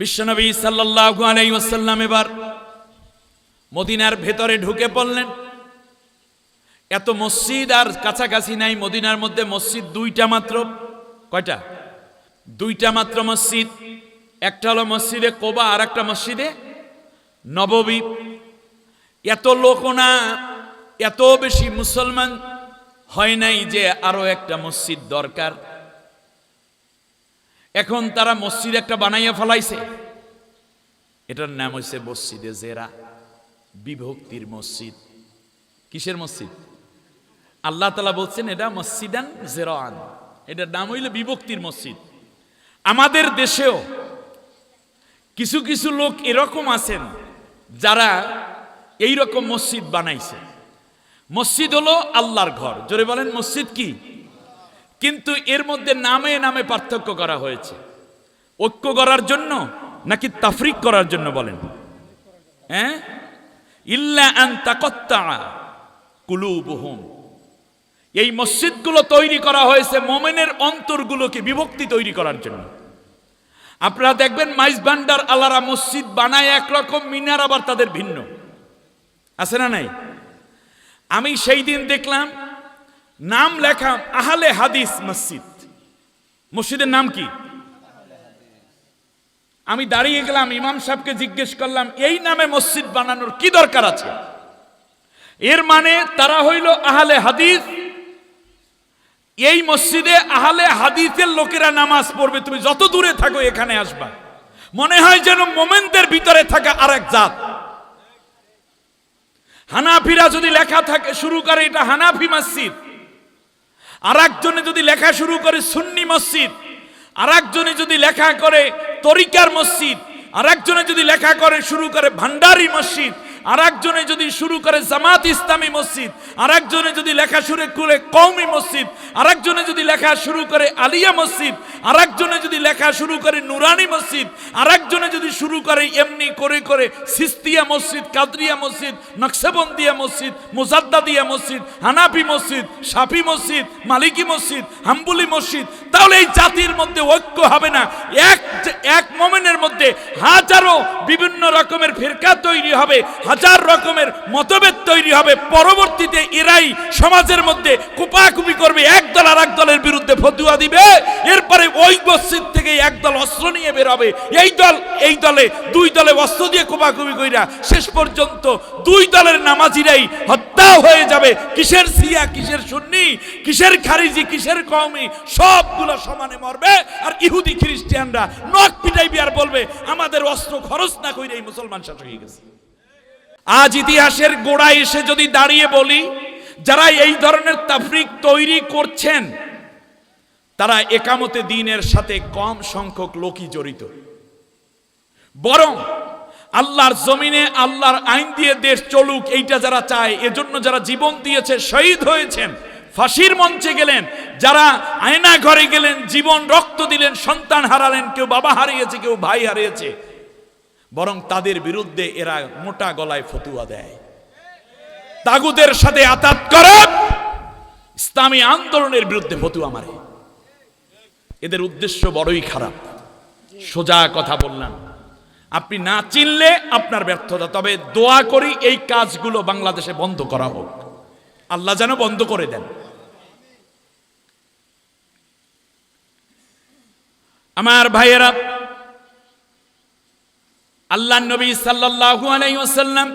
বিশ্বনবী সাল্লাল্লাহু আলাইহি ওয়াসাল্লাম এবার মদিনার ভেতরে ঢুকে পড়লেন। এত মসজিদ আর কাছাকাছি নাই, মদিনার মধ্যে মসজিদ দুইটা মাত্র। কয়টা? দুইটা মাত্র মসজিদ। একটা হলো মসজিদে কোবা, আর একটা মসজিদে নববী। এত লোক না, এত বেশি মুসলমান হয় নাই যে আরো একটা মসজিদ দরকার। এখন তারা মসজিদ একটা বানাইয়া ফেলাইছে, এটার নাম হইছে মসজিদে জেরা, বিভক্তির মসজিদ। কিসের মসজিদ? আল্লাহ তাআলা বলছেন এটা মসজিদান জেরান, এটার নাম হইল বিভক্তির মসজিদ। আমাদের দেশেও কিছু কিছু লোক এরকম আছেন যারা এই রকম মসজিদ বানাইছে। মসজিদ হলো আল্লাহর ঘর, জোরে বলেন মসজিদ কি? কিন্তু এর মধ্যে নামে নামে পার্থক্য করা হয়েছে। ঐক্য করার জন্য নাকি তাফরিক করার জন্য বলেন? হ্যাঁ, ইল্লা আন তাকাত্তা কুলুবুহুম। এই মসজিদগুলো তৈরি করা হয়েছে মুমিনের অন্তরগুলোকে বিভক্তি তৈরি করার জন্য। আপনারা দেখবেন মাইজ ভান্ডার আলারা মসজিদ বানায় একরকম, মিনার আবার তাদের ভিন্ন, আছে না নাই? আমি সেই দিন দেখলাম নাম লেখা আহলে হাদিস মসজিদ। মসজিদের নাম কি? আমি দাঁড়িয়ে গেলাম, ইমাম সাহেবকে জিজ্ঞেস করলাম এই নামে মসজিদ বানানোর কি দরকার আছে? এর মানে তারা হইল আহলে হাদিস। এই মসজিদে আহলে হাদিসের লোকেরা নামাজ পড়বে, তুমি যত দূরে থাকো এখানে আসবা, মনে হয় যেন মোমেনদের ভিতরে থাকা আরেক জাত। হানাফিরা যদি লেখা থাকে শুরু করে এটা হানাফি মসজিদ, আর একজনে যদি লেখা শুরু করে সুন্নি মসজিদ, আর একজনে যদি লেখা করে তরিকার মসজিদ, আর একজনে যদি লেখা করে শুরু করে ভান্ডারি মসজিদ, আর একজনে যদি শুরু করে জামাত ইসলামী মসজিদ, আর একজনে যদি লেখা শুরু করে কওমি মসজিদ, আর একজনে যদি লেখা শুরু করে আলিয়া মসজিদ, আর একজনে যদি লেখা শুরু করে নুরানি মসজিদ, আর একজনে যদি শুরু করে এমনি করে করে সিস্তিয়া মসজিদ, কাদরিয়া মসজিদ, নকশবন্দিয়া মসজিদ, মুজাদ্দাদিয়া মসজিদ, হানাফি মসজিদ, শাফি মসজিদ, মালিকি মসজিদ, হাম্বলি মসজিদ, তাহলে এই জাতির মধ্যে ঐক্য হবে না। এক মোমেনের মধ্যে হাজারো বিভিন্ন রকমের ফিরকা তৈরি হবে, হাজার রকমের মতভেদ তৈরি হবে। পরবর্তীতে এরাই সমাজের মধ্যে কুপাকুপি করবে, একদল আর এক দলের বিরুদ্ধে ফতোয়া দিবে। এরপরে ওই মসজিদ থেকে একদল অস্ত্র নিয়ে বের হবে, এই দলে দুই দলে অস্ত্র দিয়ে কুপাকুপি কইরা শেষ পর্যন্ত দুই দলের নামাজিরাই হত্যা হয়ে যাবে। কিসের শিয়া, কিসের সুন্নি, কিসের খারিজি, কিসের কওমি, সবগুলো সমানে মরবে। আর ইহুদি খ্রিস্টানরা নখ পিটাইবে আর বলবে আমাদের অস্ত্র খরচ না কইরা এই মুসলমান শেষ হয়ে গেছে। আজ ইতিহাসের গোড়ায় এসে যদি দাঁড়িয়ে বলি, যারা এই ধরনের তাফরিক তৈরি করছেন তারা একামতে দ্বীনের সাথে কম সংখ্যক লোকই জড়িত। বরং আল্লাহর জমিনে আল্লাহর আইন দিয়ে দেশ চলুক এইটা যারা চায়, এজন্য যারা জীবন দিয়েছে, শহীদ হয়েছেন, ফাঁসির মঞ্চে গেলেন, যারা আয়না ঘরে গেলেন, জীবন রক্ত দিলেন, সন্তান হারালেন, কেউ বাবা হারিয়েছে, কেউ ভাই হারিয়েছে, বরং তাদের বিরুদ্ধে এরা মোটা গলায় ফতোয়া দেয়, তাগুতের সাথে আতাত করে, ইসলামী আন্দোলনের বিরুদ্ধে ফতোয়া মারে। এদের উদ্দেশ্য বড়ই খারাপ। সোজা কথা বললাম, আপনি না চিনলে আপনার ব্যর্থতা। তবে দোয়া করি এই কাজগুলো বাংলাদেশে বন্ধ করা হোক, আল্লাহ যেন বন্ধ করে দেন। আমার ভাইয়েরা, আল্লাহর নবী সাল্লাল্লাহু আলাইহি ওয়াসাল্লাম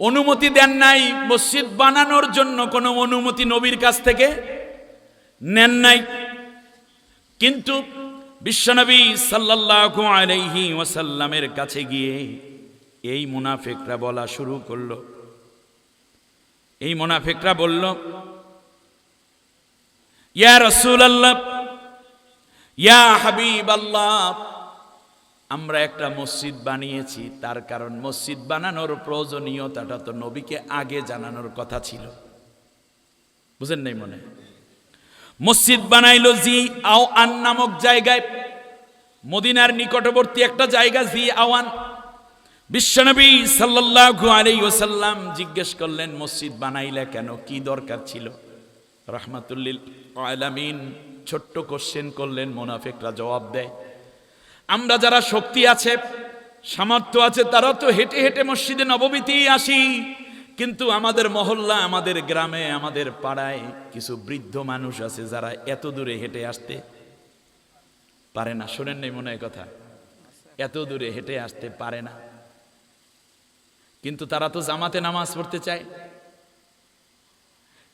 অনুমতি দেন নাই মসজিদ বানানোর জন্য, কোনো অনুমতি নবীর কাছ থেকে নেন নাই। কিন্তু বিশ্বনবী সাল্লাল্লাহু আলাইহি ওয়াসাল্লামের কাছে গিয়ে এই মুনাফিকরা বলা শুরু করলো। এই মুনাফিকরা বলল, ইয়া রাসূলুল্লাহ, ইয়া হাবিবাল্লাহ, আমরা একটা মসজিদ বানিয়েছি, তার কারণ মসজিদ বানানোর প্রয়োজনীয়তাটা তো নবীকে আগে জানানোর কথা ছিল। বুঝেন নাই মনে? মসজিদ বানাইলো জি আওয়ান নামক জায়গায়, মদিনার নিকটবর্তী একটা জায়গা জি আওয়ান। বিশ্বনবী সাল্লাল্লাহু আলাইহি ওয়াসাল্লাম জিজ্ঞেস করলেন, মসজিদ বানাইলা কেন, কি দরকার ছিল? রাহমাতুল লিল আলামিন ছোট্ট কোশ্চেন করলেন, মুনাফিকরা জবাব দেয়, আমরা যারা শক্তি আছে, সামর্থ্য আছে, তারা তো হেঁটে হেঁটে মসজিদে নববীতেই আসি। কিন্তু আমাদের মহল্লা, আমাদের গ্রামে, আমাদের পাড়ায় কিছু বৃদ্ধ মানুষ আছে যারা এত দূরে হেঁটে আসতে পারে না। শোনেন নাই মনে হয় কথা? এত দূরে হেঁটে আসতে পারে না, কিন্তু তারা তো জামাতে নামাজ পড়তে চায়।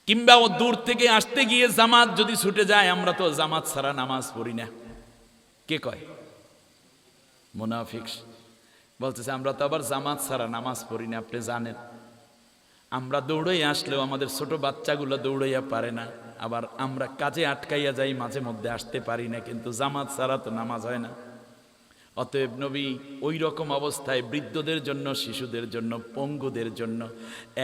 কিংবা ও দূর থেকে আসতে গিয়ে জামাত যদি ছুটে যায়, আমরা তো জামাত ছাড়া নামাজ পড়ি না। কে কয়? মুনাফিক বলতেছে আমরা তো আবার জামাত ছাড়া নামাজ পড়ি না। আপনি জানেন আমরা দৌড়াই আসলেও আমাদের ছোট বাচ্চাগুলো দৌড়াইয়া পারে না, আবার আমরা কাজে আটকাইয়া যাই, মাঝে মধ্যে আসতে পারি না, কিন্তু জামাত ছাড়া তো নামাজ হয় না। অতএব নবী ওই রকম অবস্থায় বৃদ্ধদের জন্য, শিশুদের জন্য, পঙ্গুদের জন্য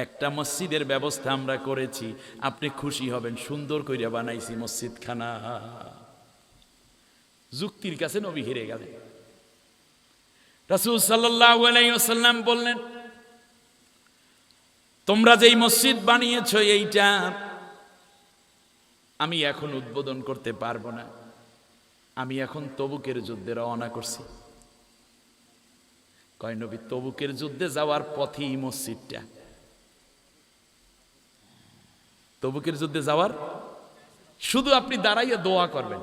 একটা মসজিদের ব্যবস্থা আমরা করেছি। আপনি খুশি হবেন, সুন্দর কইরা বানাইছি মসজিদখানা। যুক্তির কাছে নবী হেরে গেলেন। রাসূল সাল্লাল্লাহু আলাইহি ওয়াসাল্লাম বললেন, তোমরা যেই মসজিদ বানিয়েছো এইটা আমি এখন উদ্বোধন করতে পারবো না, আমি এখন তবুকের যুদ্ধে রওনা করছি। কয় নবী তবুকের যুদ্ধে যাওয়ার পথেই মসজিদটা? তবুকের যুদ্ধে যাওয়ার শুধু আপনি দাঁড়াইয়া দোয়া করবেন।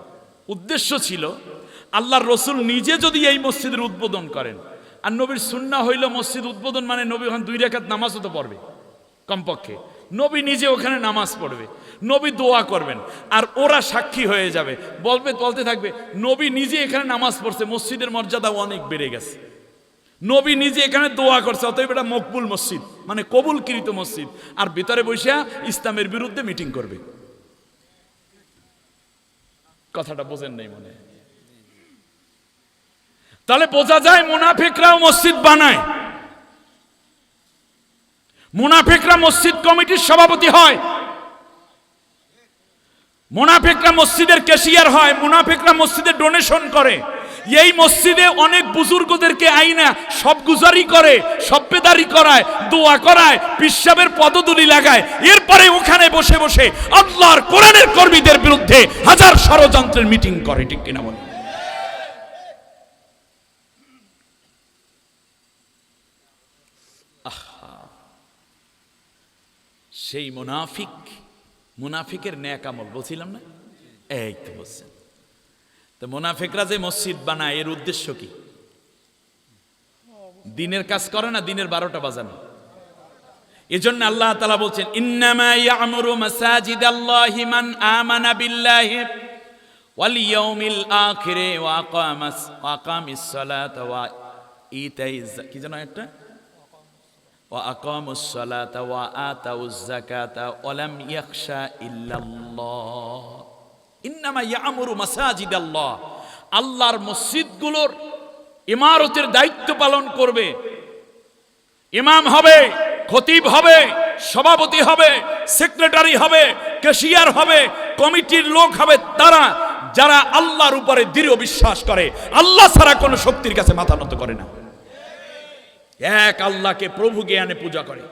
উদ্দেশ্য ছিল আল্লাহর রসুল নিজে যদি এই মসজিদের উদ্বোধন করেন, আর নবীর সুন্নাহ হইল মসজিদ উদ্বোধন মানে নবী ওখানে 2 রাকাত নামাজও তো পড়বে কমপক্ষে, নবী নিজে ওখানে নামাজ পড়বে, নবী দোয়া করবেন, আর ওরা সাক্ষী হয়ে যাবে, বলতে থাকবে নবী নিজে এখানে নামাজ পড়ছে, মসজিদের মর্যাদা অনেক বেড়ে গেছে, নবী নিজে এখানে দোয়া করছে, অতএব এটা মকবুল মসজিদ মানে কবুলকৃত মসজিদ। আর ভিতরে বসে ইসলামের বিরুদ্ধে মিটিং করবে। কথাটা বোঝেন নাই মনে? তাহলে বোঝা যায় মুনাফিকরাও মসজিদ বানায়, মুনাফিকরা মসজিদ কমিটির সভাপতি হয়, মুনাফিকরা মসজিদের ক্যাশিয়ার হয়, মুনাফিকরা মসজিদে ডোনেশন করে। এই মসজিদে অনেক বুজুর্গদেরকে আইনা সব গুজারি করে, সভ্যদারি করায়, দোয়া করায়, পিসাবের পদধূলি লাগায়, এরপরে ওখানে বসে বসে আল্লাহর কোরআনের কর্মীদের বিরুদ্ধে হাজার ষড়যন্ত্রের মিটিং করে। ঠিক কিনা বলে? সেই মুনাফিকের ন্যাক আমল বলছিলাম না? এই তো বলছেন। তো মুনাফিকরা যে মসজিদ বানায় এর উদ্দেশ্য কি? দিনের কাজ করে না, দিনের 12টা বাজানো। এজন্য আল্লাহ তাআলা বলছেন ইন্নামা ইয়ামুরু মাসাজিদাল্লাহি মান আমানা বিল্লাহি ওয়াল ইয়াউমিল আখির ওয়া আকামিস সালাতা ওয়া ইতাইজ কি জানো একটা ওয়া আকামুস সালাতা ওয়া আতাউজ যাকাতা ওয়া লাম ইয়াখশা ইল্লাল্লাহ। ইন্নামা ইয়ামুরু মাসাজিদাল্লাহ, আল্লাহর মসজিদগুলোর ইমারতের দায়িত্ব পালন করবে, ইমাম হবে, খতিব হবে, সভাপতি হবে, সেক্রেটারি হবে, ক্যাশিয়ার হবে, কমিটির লোক হবে তারা যারা আল্লাহর উপরে দৃঢ় বিশ্বাস করে, আল্লাহ ছাড়া কোনো শক্তির কাছে মাথা নত করে না, এক আল্লাহকে প্রভু জ্ঞানে পূজা করে।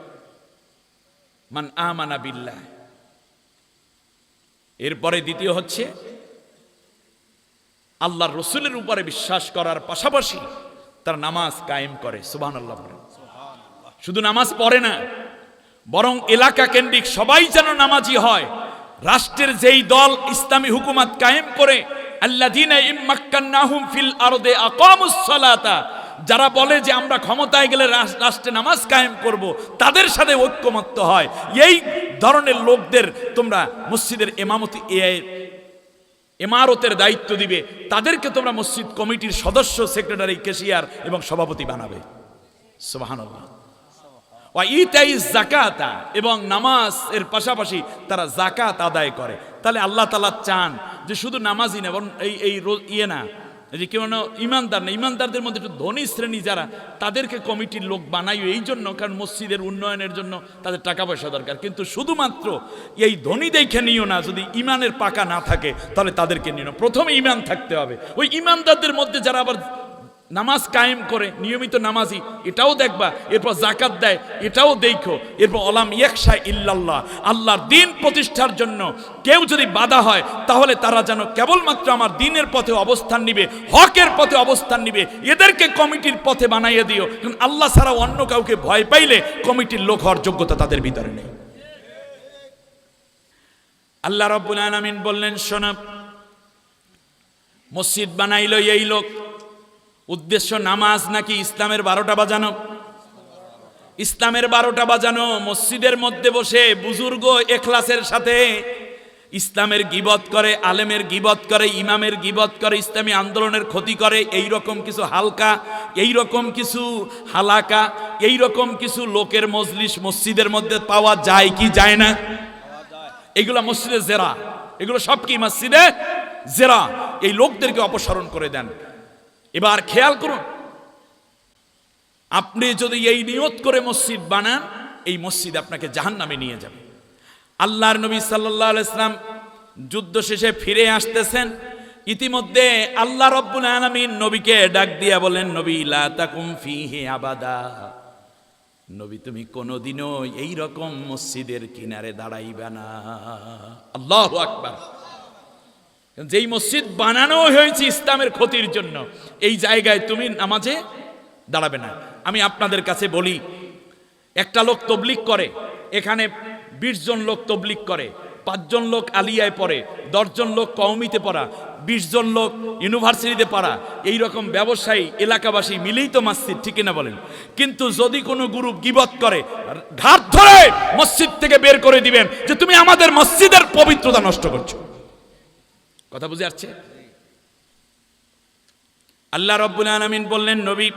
মান আমানা বিল্লাহ। এরপরে দ্বিতীয় হচ্ছে আল্লাহর রসুলের উপরে বিশ্বাস করার পাশাপাশি তার নামাজ কায়েম করে। সুবহানাল্লাহ। শুধু নামাজ পড়ে না, বরং এলাকা কেন্দ্রিক সবাই যেন নামাজি হয়। রাষ্ট্রের যেই দল ইসলামী হুকুমত কায়েম করে, আল্লাযীনা ইম্মাক্কান্নাহুম ফিল আরদে আকামুস সালাতা, যারা বলে যে আমরা ক্ষমতায় গেলে রাষ্ট্রে নামাজ কায়েম করব, তাদের সাথে ঐক্যমত্য হয়। এই ধরনের লোকদের তোমরা মসজিদের ইমারতের দায়িত্ব দিবে, তাদেরকে তোমরা মসজিদ কমিটির সদস্য, সেক্রেটারি, ক্যাশিয়ার এবং সভাপতি বানাবে। সুবহানাল্লাহ। ওয়া ইতাইজ যাকাতা, এবং নামাজ এর পাশাপাশি তারা যাকাত আদায় করে। তাহলে আল্লাহ তাআলা চান যে শুধু নামাজই না, বরং এই না যে কেউ ইমানদার না, ইমানদারদের মধ্যে একটু ধনী শ্রেণী যারা, তাদেরকে কমিটির লোক বানাই এই জন্য, কারণ মসজিদের উন্নয়নের জন্য তাদের টাকা পয়সা দরকার। কিন্তু শুধুমাত্র এই ধনী দেখে নিও না, যদি ইমানের পাকা না থাকে তাহলে তাদেরকে নিও না। প্রথমে ইমান থাকতে হবে। ওই ইমানদারদের মধ্যে যারা আবার নামাজ কায়েম করে, নিয়মিত নামাজি, এটাও দেখবা। এরপর জাকাত দেয়, এটাও দেখো। এরপর অলাম ইয়াকশা ইল্লাল্লাহ, আল্লাহর দিন প্রতিষ্ঠার জন্য কেউ যদি বাধা হয় তাহলে তারা যেন কেবলমাত্র আমার দিনের পথে অবস্থান নিবে, হকের পথে অবস্থান নিবে, এদেরকে কমিটির পথে বানাইয়ে দিও। কারণ আল্লাহ ছাড়া অন্য কাউকে ভয় পাইলে কমিটির লোক হওয়ার যোগ্যতা তাদের ভিতরে নেই। আল্লাহ রাব্বুল আলামিন বললেন, শোনো, মসজিদ বানাইলো এই লোক, উদ্দেশ্য নামাজ নাকি ইসলামের 12টা বাজানো? ইসলামের 12টা বাজানো। মসজিদের মধ্যে বসে বুজুর্গ এখলাসের সাথে ইসলামের গীবত করে, আলেমের গীবত করে, ইমামের গীবত করে, ইসলামী আন্দোলনের ক্ষতি করে, এই রকম কিছু হালকা, এই রকম কিছু হালাকা, এই রকম কিছু লোকের মজলিস মসজিদের মধ্যে পাওয়া যায় কি যায় না? এগুলো মসজিদে জেরা, এগুলো সব কি মসজিদে জেরা। এই লোকদেরকে অপসারণ করে দেন। এবার খেয়াল করুন, আপনি যদি এই নিয়ত করে মসজিদ বানান, এই মসজিদ আপনাকে জাহান্নামে নিয়ে যাবে। আল্লাহর নবী সাল্লাল্লাহু আলাইহি ওয়াসাল্লাম যুদ্ধ শেষে ফিরে আসতেছেন। ইতিমধ্যে আল্লাহ রাব্বুল আলামিন নবীকে ডাক দিয়া বলেন, নবী লা তাকুম ফিহি আবাদা, নবী তুমি কোনোদিনও এই রকম মসজিদের কিনারে দাঁড়াইবে না। আল্লাহু আকবার। যেই মসজিদ বানানো হয়েছে ইসলামের ক্ষতির জন্য, এই জায়গায় তুমি নামাজে দাঁড়াবে না। আমি আপনাদের কাছে বলি, একটা লোক তবলিগ করে, এখানে 20 জন লোক তবলিগ করে, 5 জন লোক আলিয়ায় পড়ে, 10 জন লোক কওমিতে পড়া, 20 জন লোক ইউনিভার্সিটিতে পড়া, এই রকম ব্যবসায়ী এলাকাবাসী মিলেই তো মসজিদ, ঠিক না বলেন? কিন্তু যদি কোনো গ্রুপ গীবত করে, ঘাট ধরে মসজিদ থেকে বের করে দিবেন যে তুমি আমাদের মসজিদের পবিত্রতা নষ্ট করছো। কথা বুঝে আসছে? আল্লাহ রাব্বুল আলামিন বললেন, নবী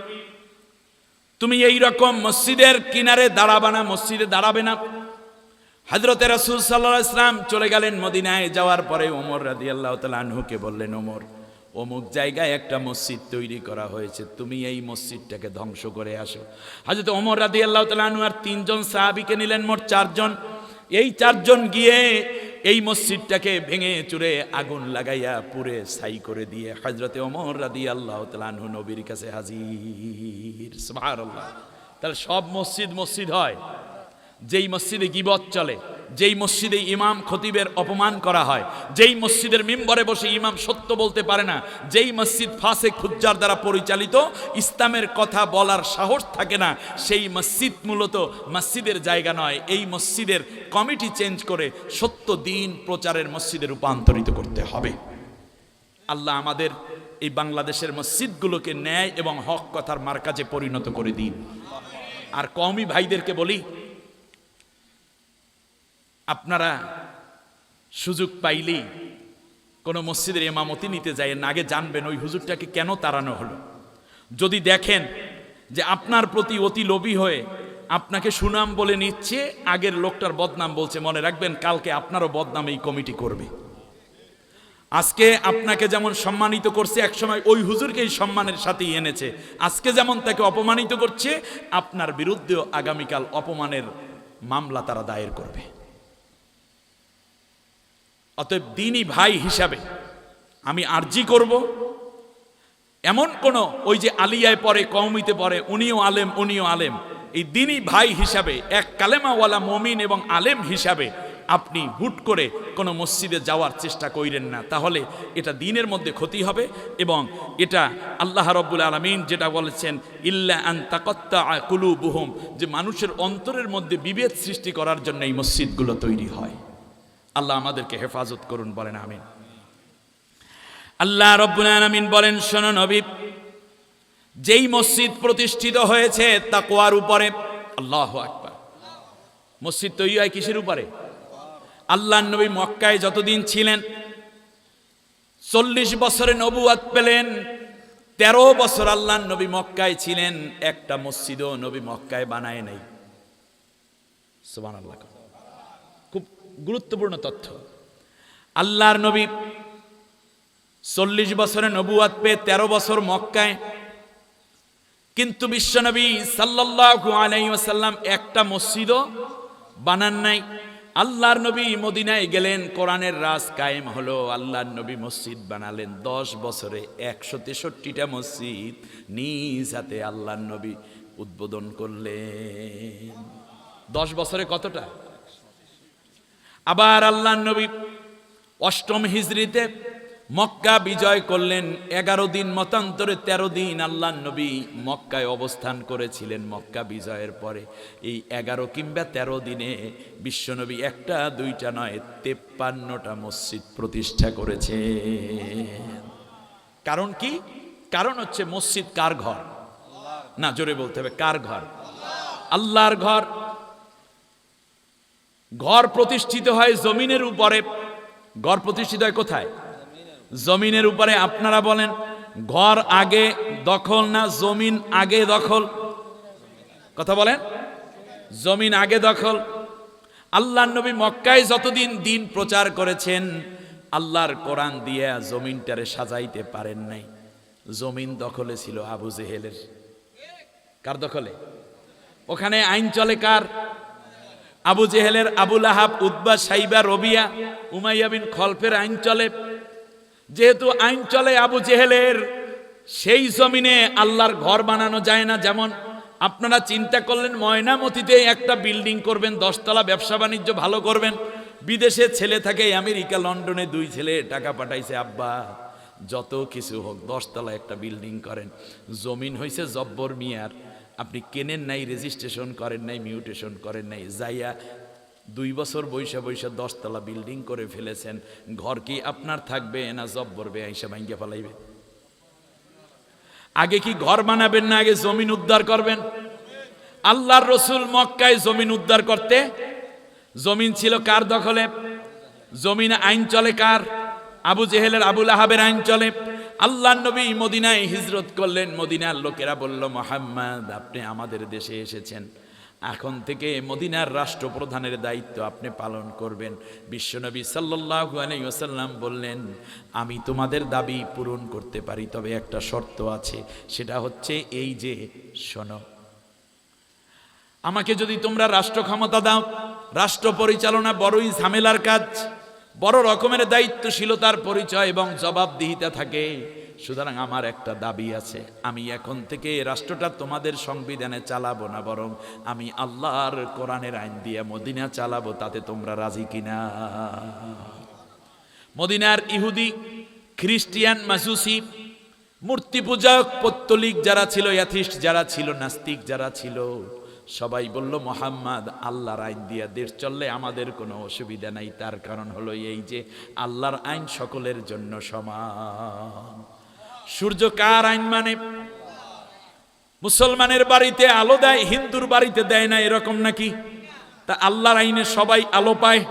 তুমি এই রকম মসজিদের কিনারে দাঁড়াবে না, মসজিদে দাঁড়াবে না। হযরতে রাসূল সাল্লাল্লাহু আলাইহি ওয়াসাল্লাম চলে গেলেন মদিনায়। যাওয়ার পরে ওমর রাদিয়াল্লাহু তাআলা আনহুকে বললেন, ওমর, অমুক জায়গায় একটা মসজিদ তৈরি করা হয়েছে, তুমি এই মসজিদটাকে ধ্বংস করে আসো। হযরত ওমর রাদিয়াল্লাহু তাআলা আনহু আর 3 জন সাহাবীকে নিলেন, মোট 4 জন। এই 4 জন গিয়ে এই মসজিদটাকে ভেঙে চুরে আগুন লাগাইয়া পুড়ে ছাই করে দিয়ে হযরতে ওমর রাদিয়াল্লাহু তাআলা আনহু নবীর কাছে হাজির। সুবহানাল্লাহ। তাহলে সব মসজিদ মসজিদ হয় যেই মসজিদে গীবত চলে, যেই মসজিদে ইমাম খতিবের অপমান করা হয়, যেই মসজিদের মিম্বরে বসে ইমাম সত্য বলতে পারে না, যেই মসজিদ ফাসেক ফুজ্জার দ্বারা পরিচালিত, ইসলামের কথা বলার সাহস থাকে না, সেই মসজিদ মূলত মসজিদের জায়গা নয়। এই মসজিদের কমিটি চেঞ্জ করে সত্য দিন প্রচারের মসজিদে রূপান্তরিত করতে হবে। আল্লাহ আমাদের এই বাংলাদেশের মসজিদগুলোকে ন্যায় এবং হক কথার মার্কাজে পরিণত করে দিন। আর কওমি ভাইদেরকে বলি, আপনারা সুযোগ পাইলেই কোনো মসজিদের ইমামতি নিতে যায় না, আগে জানবেন ওই হুজুরটাকে কেন তাড়ানো হলো। যদি দেখেন যে আপনার প্রতি অতি লোভী হয়ে আপনাকে সুনাম বলে নিচ্ছে, আগের লোকটার বদনাম বলছে, মনে রাখবেন কালকে আপনারও বদনাম এই কমিটি করবে। আজকে আপনাকে যেমন সম্মানিত করছে, একসময় ওই হুজুরকে এই সম্মানের সাথেই এনেছে। আজকে যেমন তাকে অপমানিত করছে, আপনার বিরুদ্ধেও আগামীকাল অপমানের মামলা তারা দায়ের করবে। অতএব দ্বীনি ভাই হিসাবে আমি আরজি করব, এমন কোন ওই যে আলিয়ায় পড়ে, কওমিতে পড়ে, উনিও আলেম উনিও আলেম, এই দ্বীনি ভাই হিসাবে, এক কালেমাওয়ালা মুমিন এবং আলেম হিসাবে আপনি হুট করে কোনো মসজিদে যাওয়ার চেষ্টা করেন না, তাহলে এটা দ্বীনের মধ্যে ক্ষতি হবে। এবং এটা আল্লাহ রাব্বুল আলামিন যেটা বলেছেন, ইল্লা আন তাকাত্তাআ কুলুবুহুম, যে মানুষের অন্তরের মধ্যে বিভেদ সৃষ্টি করার জন্য এই মসজিদগুলো তৈরি হয়। আল্লাহ আমাদেরকে হেফাজত করুন, বলেন আমিন। আল্লাহ রাব্বুল আলামিন বলেন, শোনো নবী, যেই মসজিদ প্রতিষ্ঠিত হয়েছে তাকওয়ার উপরে, আল্লাহু আকবার। মসজিদ তৈরি হয় কিসের উপরে? আল্লাহর নবী মক্কায় যতদিন ছিলেন, 40 বছরে নবুয়ত পেলেন, 13 বছর আল্লাহর নবী মক্কায় ছিলেন, একটা মসজিদও নবী মক্কায় বানায় নাই। সুবহানাল্লাহ। খুব গুরুত্বপূর্ণ তথ্য। আল্লাহর নবী 40 বছরে নবুয়ত পেয়ে 13 বছর মক্কায়, কিন্তু বিশ্বনবী সাল্লাল্লাহু আলাইহি ওয়াসাল্লাম একটা মসজিদও বানান নাই। আল্লাহর নবী মদিনায় গেলেন, কোরআনের রাজ কায়েম হলো, আল্লাহর নবী মসজিদ বানালেন। 10 বছরে 163টা মসজিদ নিজ হাতে আল্লাহর নবী উদ্বোধন করলেন। 10 বছরে কতটা? আবার আল্লাহর নবী 8ম হিজরিতে মক্কা বিজয় করলেন। 11 দিন মতান্তরে 13 দিন আল্লাহর নবী মক্কায় অবস্থান করেছিলেন। মক্কা বিজয়ের পরে এই 11 কিংবা 13 দিনে বিশ্বনবী একটা দুইটা নয় 53টা মসজিদ প্রতিষ্ঠা করেছে। কারণ কি? কারণ হচ্ছে মসজিদ কার ঘর? না, জোরে বলতে হবে, কার ঘর? আল্লাহর ঘর। ঘর প্রতিষ্ঠিত হয় জমিনের উপরে। ঘর প্রতিষ্ঠিত হয় কোথায়? জমিনের উপরে। আপনারা বলেন, ঘর আগে দখল না জমিন আগে দখল? কথা বলেন, জমিন আগে দখল। আল্লাহর নবী মক্কায় যতদিন দিন প্রচার করেছেন, আল্লাহর কোরআন দিয়ে জমিনটারে সাজাইতে পারেন নাই। জমিন দখলে ছিল আবু জেহেলের। কার দখলে? ওখানে আইন চলে কার? আবু জেহেলের, আবু লাহাব, উতবা, সাইবা, রবিয়া, উমাইয়া বিন খলফের আইন চলে। যেহেতু আইন চলে আবু জেহেলের, সেই জমিনে আল্লাহর ঘর বানানো যায় না। যেমন আপনারা চিন্তা করলেন ময়নামতিতে একটা বিল্ডিং করবেন, 10 তলা, ব্যবসা বাণিজ্য ভালো করবেন। বিদেশে ছেলে থাকে, আমেরিকা, লন্ডনে 2 ছেলে টাকা পাঠাইছে, আব্বা যত কিছু হোক 10 তলা একটা বিল্ডিং করেন। জমিন হইছে জব্বর মিয়ার, আপনি কেনেন নাই, রেজিস্ট্রেশন করেন নাই, মিউটেশন করেন নাই, যাইয়া 2 বছর বৈশা বৈশা 10 তলা বিল্ডিং করে ফেলেছেন। ঘর কি আপনার থাকবে না জব্বর বেআইসা ভাঙ্গা ফেলাইবে? আগে কি ঘর বানাবেন না আগে জমিন উদ্ধার করবেন? আল্লাহর রসুল মক্কায় জমিন উদ্ধার করতে, জমিন ছিল কার দখলে? জমিন আইন চলে কার? আবু জেহেলের, আবু লাহাবের আইন চলে। আল্লাহর নবী মদিনায় হিজরত করলেন। মদিনার লোকেরা বলল, মুহাম্মদ আপনি আমাদের দেশে এসেছেন, এখন থেকে মদিনার রাষ্ট্রপ্রধানের দায়িত্ব আপনি পালন করবেন। বিশ্বনবী সাল্লাল্লাহু আলাইহি ওয়াসাল্লাম বললেন, আমি তোমাদের দাবি পূরণ করতে পারি, তবে একটা শর্ত আছে, সেটা হচ্ছে এই যে, শোনো, আমাকে যদি তোমরা রাষ্ট্র ক্ষমতা দাও, রাষ্ট্র পরিচালনা বড়ই ঝামেলার কাজ, বড় রকমের দায়িত্বশীলতার পরিচয় এবং জবাবদিহিতা থাকে। সুতরাং আমার একটা দাবি আছে, আমি এখন থেকে রাষ্ট্রটা তোমাদের সংবিধানে চালাবো না, বরং আমি আল্লাহর কোরআনের আইন দিয়ে মদিনা চালাবো, তাতে তোমরা রাজি কিনা? মদিনার ইহুদি, খ্রিস্টিয়ান, মাজুসি, মূর্তি পূজক, পত্তলিক যারা ছিল, অ্যাথিস্ট যারা ছিল, নাস্তিক যারা ছিল, সবাই বলল, মুহাম্মদ আল্লাহর আইন দিয়া দেশ চললে আমাদের কোনো অসুবিধা নাই। তার কারণ হলো এই যে আল্লাহর আইন সকলের জন্য সমান। সূর্য কার আইন মানে? মুসলমানের বাড়িতে আলো দেয়, হিন্দুর বাড়িতে দেয় না, এরকম নাকি? তা আল্লাহর আইনে সবাই আলো পায়।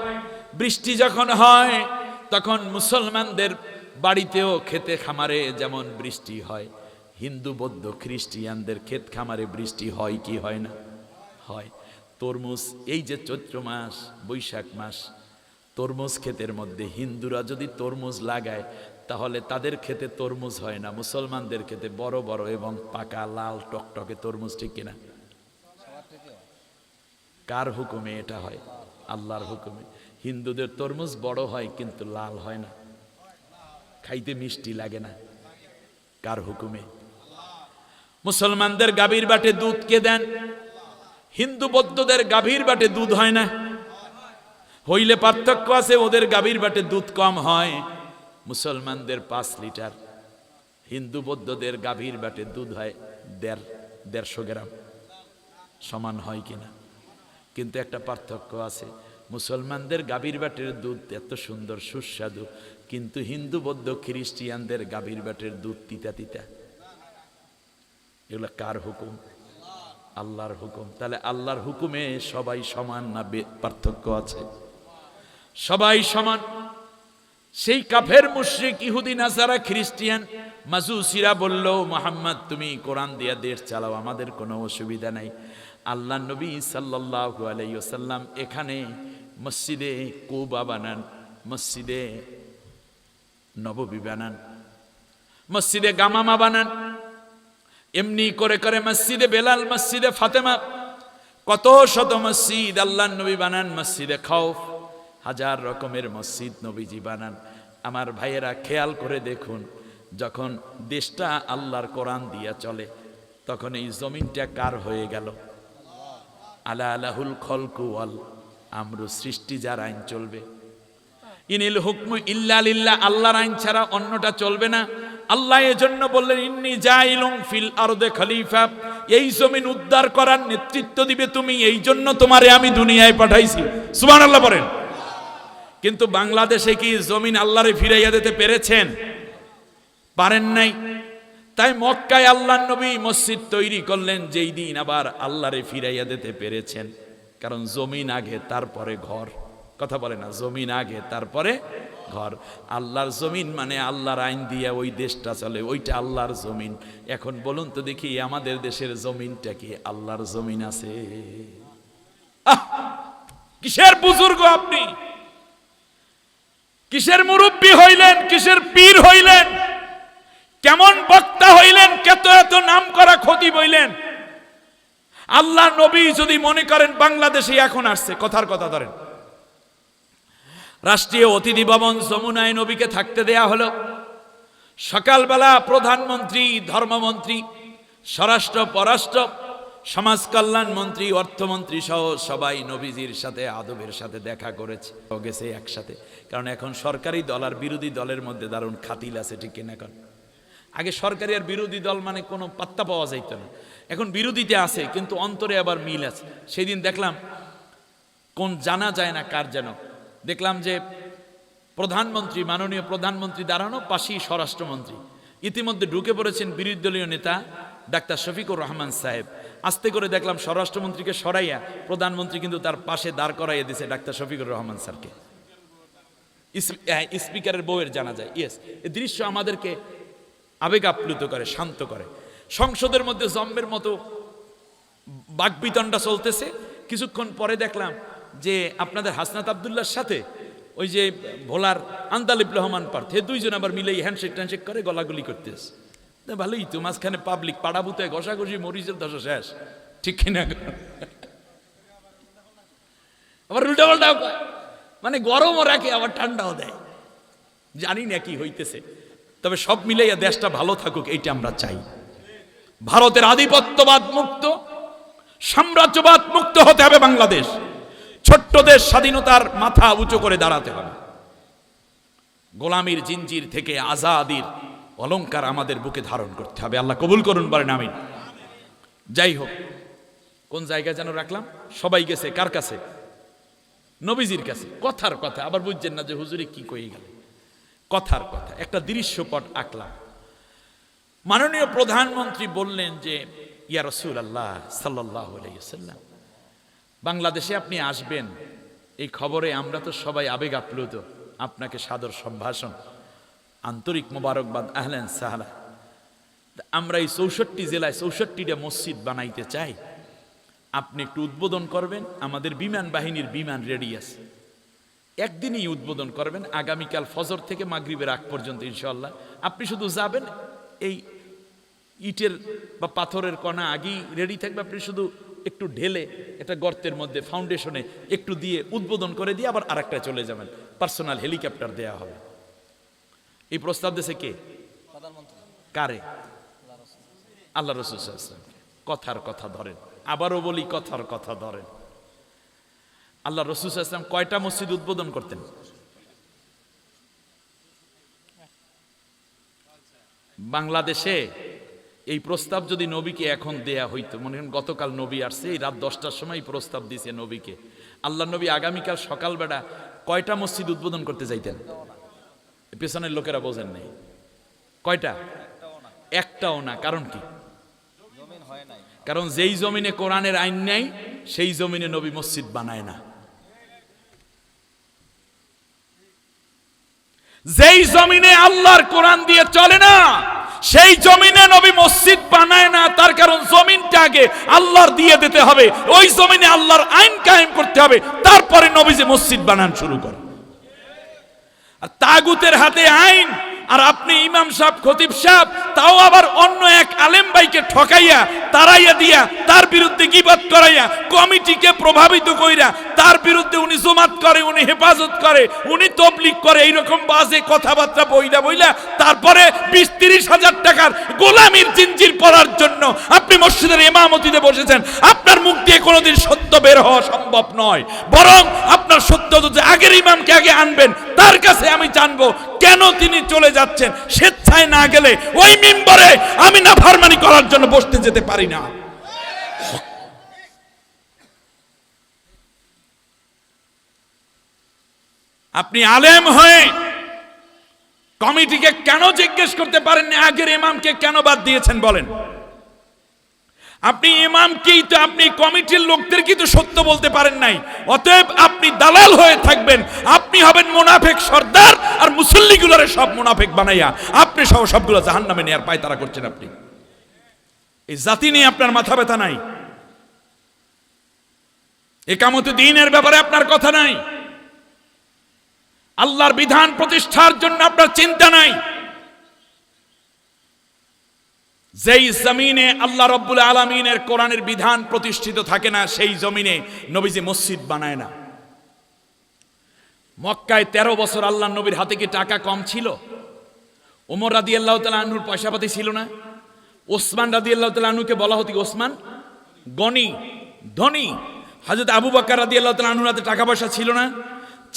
বৃষ্টি যখন হয় তখন মুসলমানদের বাড়িতেও খেতে খামারে যেমন বৃষ্টি হয়, হিন্দু, বৌদ্ধ, খ্রিস্টিয়ানদের ক্ষেত খামারে বৃষ্টি হয় কি হয় না? হয়। তরমুজ, এই যে চৈত্র মাস, বৈশাখ মাস, তরমুজ ক্ষেতের মধ্যে হিন্দুরা যদি তরমুজ লাগায়, তাহলে তাদের ক্ষেতে তরমুজ হয় না, মুসলমানদের ক্ষেতে বড় বড় এবং পাকা লাল টকটকে তরমুজ, ঠিক কিনা? কার হুকুমে এটা হয়? আল্লাহর হুকুমে। হিন্দুদের তরমুজ বড় হয় কিন্তু লাল হয় না, খাইতে মিষ্টি লাগে না। কার হুকুমে? মুসলমানদের গাভীর বাটে দুধ কে দেন? হিন্দু বৌদ্ধদের গাভীর বাটে দুধ হয় না। হইলে পার্থক্য আছে, ওদের গাভীর বাটে দুধ কম হয়, মুসলমানদের 5 লিটার, হিন্দু বৌদ্ধদের গাভীর বাটে দুধ হয় 150 গ্রাম। সমান হয় কিনা? কিন্তু একটা পার্থক্য আছে, মুসলমানদের গাভীর বাটের দুধ এত সুন্দর সুস্বাদু, কিন্তু হিন্দু, বৌদ্ধ, খ্রিস্টিয়ানদের গাভীর বাটের দুধ তিতা তিতা। এগুলো কার হুকুম? আল্লাহর হুকুম। তাহলে আল্লাহর হুকুমে সবাই সমান না পার্থক্য আছে? সবাই সমান। সেই কাফের, মুশরিক, ইহুদি, নাসারা, খ্রিস্টিয়ান, মাজুসিরা বলল, মুহাম্মদ তুমি কোরআন দিয়া দেশ চালাও, আমাদের কোনো অসুবিধা নাই। আল্লাহ নবী সাল্লাল্লাহু আলাইহি ওয়াসাল্লাম এখানে মসজিদে কুবা বানান, মসজিদে নববী বানান, মসজিদে গামামা বানান, এমনি করে করে মসজিদে বেলাল, মসজিদে ফাতেমা, কত শত মসজিদ আল্লাহ নবী বানান। মসজিদে খাউফ, হাজার রকমের মসজিদ নবীজি বানান। আমার ভাইয়েরা খেয়াল করে দেখুন, যখন দেশটা আল্লাহর কোরআন দিয়া চলে তখন এই জমিনটা কার হয়ে গেল? আলা আলাহুল খলকু ওয়াল আমরু, সৃষ্টি যার আইন চলবে। ইনিল হুকমু ইল্লা লিল্লাহ, আল্লাহর আইন ছাড়া অন্যটা চলবে না। আল্লাহ এজন্য বললেন ইন্নী জাইলুন ফিল আরদে খলিফা, এই জমিন উদ্ধার করার নেতৃত্ব দিবে তুমি, এই জন্য তোমারে আমি দুনিয়ায় পাঠাইছি। সুবহানাল্লাহ বলেন। কিন্তু বাংলাদেশে কি জমিন আল্লাহরে ফিরাইয়া দিতে পেরেছেন? পারেন নাই। তাই মক্কায় আল্লাহর নবী মসজিদ তৈরি করলেন যেই দিন, আবার আল্লাহরে ফিরাইয়া দিতে পেরেছেন। কারণ জমিন আগে তারপরে ঘর। কথা বলে না, জমিন আগে তারপরে ঘর। আল্লাহর জমিন মানে আল্লাহর আইন দিয়ে ওই দেশটা চলে, ওইটা আল্লাহর জমিন। এখন বলুন তো দেখি, আমাদের দেশের জমিনটা কি আল্লাহর জমিন আছে? কিসের বুজুর্গ আপনি? কিসের মুরব্বী হইলেন? কিসের পীর হইলেন? কেমন বক্তা হইলেন? কত এত নাম করা খতিব হইলেন? আল্লাহ নবী যদি মনে করেন বাংলাদেশে এখন আসছে, কথার কথা ধরেন, রাষ্ট্রীয় অতিথি ভবন যমুনায় নবীকে থাকতে দেয়া হলো। সকালবেলা প্রধানমন্ত্রী, ধর্মমন্ত্রী, স্বরাষ্ট্র, পররাষ্ট্র, সমাজ কল্যাণ মন্ত্রী, অর্থমন্ত্রী সহ সবাই নবীজির সাথে আদবের সাথে দেখা করেছে, গেছে একসাথে। কারণ এখন সরকারি দল আর বিরোধী দলের মধ্যে দারুণ খাতিল আছে, ঠিক কিনা? এখন আগে সরকারি আর বিরোধী দল মানে কোনো পাত্তা পাওয়া যাইত না, এখন বিরোধীতে আছে কিন্তু অন্তরে আবার মিল আছে। সেই দিন দেখলাম, কোন জানা যায় না কার যেন, দেখলাম যে প্রধানমন্ত্রী, মাননীয় প্রধানমন্ত্রী দাঁড়ানো, পাশেই স্বরাষ্ট্রমন্ত্রী। ইতিমধ্যে ঢুকে পড়েছেন বিরোধী দলীয় নেতা ডাক্তার শফিকুর রহমান সাহেব। আস্তে করে দেখলাম স্বরাষ্ট্রমন্ত্রীকে সরাইয়া প্রধানমন্ত্রী কিন্তু তার পাশে দাঁড় করাইয়া দিয়েছে ডাক্তার শফিকুর রহমান স্যারকে। স্পিকারের বউয়ের জানা যায়। ইয়েস, এই দৃশ্য আমাদেরকে আবেগ আপ্লুত করে, শান্ত করে। সংসদের মধ্যে জম্মের মতো বাকবিতণ্ডা চলতেছে। কিছুক্ষণ পরে দেখলাম যে আপনাদের হাসনাত আব্দুল্লাহর সাথে ওই যে ভোলার আন্দালিব রহমান পার্থ, দুইজন আবার মিলে হ্যান্ডশেক ট্যান্ডশেক করে গলাগলি করতেছে। ভালোই তো, মাঝখানে পাবলিক পাড়াবুতে ঘষাঘষি, মরিচের দশা শেষ, ঠিক কিনা? আবার উল্টা পাল্টাও, মানে গরমও রাখে আবার ঠান্ডাও দেয়। জানি না কি হইতেছে, তবে সব মিলাইয়া দেশটা ভালো থাকুক, এইটা আমরা চাই। ভারতের আধিপত্যবাদ মুক্ত, সাম্রাজ্যবাদ মুক্ত হতে হবে বাংলাদেশ। ছোট্ট দেশ, স্বাধীনতার মাথা উঁচু করে দাঁড়াতে হবে। গোলামির জিঞ্জির থেকে আজাদির অলংকার আমাদের বুকে ধারণ করতে হবে। আল্লাহ কবুল করুন, বলেন আমিন। যাই হোক, কোন জায়গায় যেন রাখলাম, সবাই গেছে কার কাছে? নবীজির কাছে। কথার কথা, আবার বুঝছেন না যে হুজুরে কি কই গেল, কথার কথা। একটা দৃশ্যপট আঁকলাম। মাননীয় প্রধানমন্ত্রী বললেন যে ইয়া রাসূলুল্লাহ সাল্লাল্লাহু আলাইহি ওয়াসাল্লাম, বাংলাদেশে আপনি আসবেন এই খবরে আমরা তো সবাই আবেগ আপ্লুত। আপনাকে সাদর সম্ভাষণ, আন্তরিক মোবারকবাদ, আহলেন সাহলা। আমরা এই 64 জেলায় 64টা মসজিদ বানাইতে চাই, আপনি একটু উদ্বোধন করবেন। আমাদের বিমান বাহিনীর বিমান রেডি আছে, একদিনই উদ্বোধন করবেন, আগামীকাল ফজর থেকে মাগরিবের আগ পর্যন্ত ইনশাআল্লাহ। আপনি শুধু যাবেন, এই ইটের বা পাথরের কণা আগেই রেডি থাকবে, আপনি শুধু একটু ঢেলে একটা গর্তের মধ্যে ফাউন্ডেশনে একটু দিয়ে উদ্বোধন করে দিয়ে আবার আরেকটা চলে যাবেন, পার্সোনাল হেলিকপ্টার দেয়া হবে। এই প্রস্তাব দিয়েছে কে? কারে? আল্লাহ রাসূল সাল্লাল্লাহু আলাইহি ওয়াসাল্লাম। কথার কথা ধরেন, আবারও বলি কথার কথা ধরেন। আল্লাহ রাসূল সাল্লাল্লাহু আলাইহি ওয়াসাল্লাম কয়টা মসজিদ উদ্বোধন করতেন? বাংলাদেশে এই প্রস্তাব যদি নবীকে এখন দেয়া হইতো, মনে করেন গতকাল নবী আসছে, এই রাত 10টার সময় প্রস্তাব দিয়েছে নবীকে, আল্লাহ নবী আগামীকাল সকালবেলা কয়টা মসজিদ উদ্বোধন করতে যাইতেন? পেছনের লোকেরা বোঝেন নাই। কয়টা? একটাও না। কারণ কি? কারণ যেই জমিনে কোরআনের আইন নাই সেই জমিনে নবী মসজিদ বানায় না। যেই জমিনে আল্লাহর কোরআন দিয়ে চলে না সেই জমিনে নবী মসজিদ বানায় না। তার কারণ জমিনটা আগে আল্লাহর দিয়ে দিতে হবে, ওই জমিনে আল্লাহর আইন কায়েম করতে হবে, তারপরে নবীজি মসজিদ বানান শুরু করে। আর তাগুতের হাতে আইন, আর আপনি ইমাম সাহেব, খতিব সাহেব, তাও আবার অন্য এক আলেম ভাইকে ঠকাইয়া, তারাইয়া দিয়া, তার বিরুদ্ধে গীবত করাইয়া, কমিটিকে প্রভাবিত কইরা তার বিরুদ্ধে উনি জমাত করে, উনি হেফাজত করে, উনি তবলিগ করে, এইরকম বাজে কথাবার্তা বইলা তারপরে 20-30 হাজার টাকার গোলামির জিঞ্জির পরার জন্য আপনি মসজিদের ইমামতিতে বসেছেন। আপনার মুখ দিয়ে কোনোদিন সত্য বের হওয়া সম্ভব নয়, বরং আপনার সত্য যে আগের ইমামকে আগে আনবেন, তার কাছে আমি জানবো কেন তিনি চলে যাচ্ছেন। স্বেচ্ছায় না গেলে ওই মিম্বরে আমি নাফরমানি করার জন্য বসতে যেতে পারি না। আপনি আলেম হয়ে কমিটিকে কেন জিজ্ঞেস করতে পারেন না আগের ইমামকে কেন বাদ দিয়েছেন বলেন? আপনি ইমামকেই তো, আপনি কমিটির লোকদেরকে তো সত্য বলতে পারেন নাই, অতএব আপনি দালাল হয়ে থাকবেন। আপনি হবেন মুনাফিক সর্দার, আর মুসল্লিগুলোরে সব মুনাফিক বানাইয়া আপনি সবগুলো জাহান্নামে নেয়ার পায়তারা করছেন। আপনি এই জাতি নিয়ে আপনার মাথা ব্যথা নাই, ইকামতে দ্বীনের ব্যাপারে আপনার কথা নাই, আল্লাহর বিধান প্রতিষ্ঠার জন্য আপনার চিন্তা নাই। যেই জমিনে আল্লাহ রাব্বুল আলামিনের কোরআনের বিধান প্রতিষ্ঠিত থাকে না, সেই জমিনে নবীজি মসজিদ বানায় না। মক্কায় 13 বছর আল্লাহ নবীর হাতে কি টাকা কম ছিল? ওমর রাদিয়াল্লাহু তাআলা আনহুর পয়সাপাতি ছিল না? ওসমান রাদিয়াল্লাহু তাআলা আনহুকে বলা হতো ওসমান গনি, ধনী। হযরত আবু বকর রাদিয়াল্লাহু তাআলা আনহুর হাতে টাকা পয়সা ছিল না?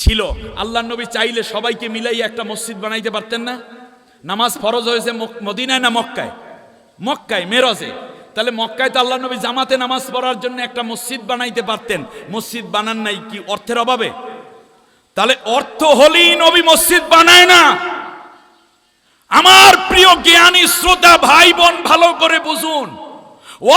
ছিল। আল্লাহ নবী চাইলে সবাইকে মিলাইয়া একটা মসজিদ বানাইতে পারতেন না? নামাজ ফরজ হয়েছে মদিনায় না মক্কায়? মক্কায়, মেরাজে। তাহলে মক্কায় তো আল্লাহ নবী জামাতে নামাজ পড়ার জন্য একটা মসজিদ বানাইতে পারতেন, মসজিদ বানান নাই কি অর্থের অভাবে? তাহলে অর্থ হলেই নবী মসজিদ বানায় না। আমার প্রিয় জ্ঞানী শ্রোতা ভাই বোন, ভালো করে বুঝুন,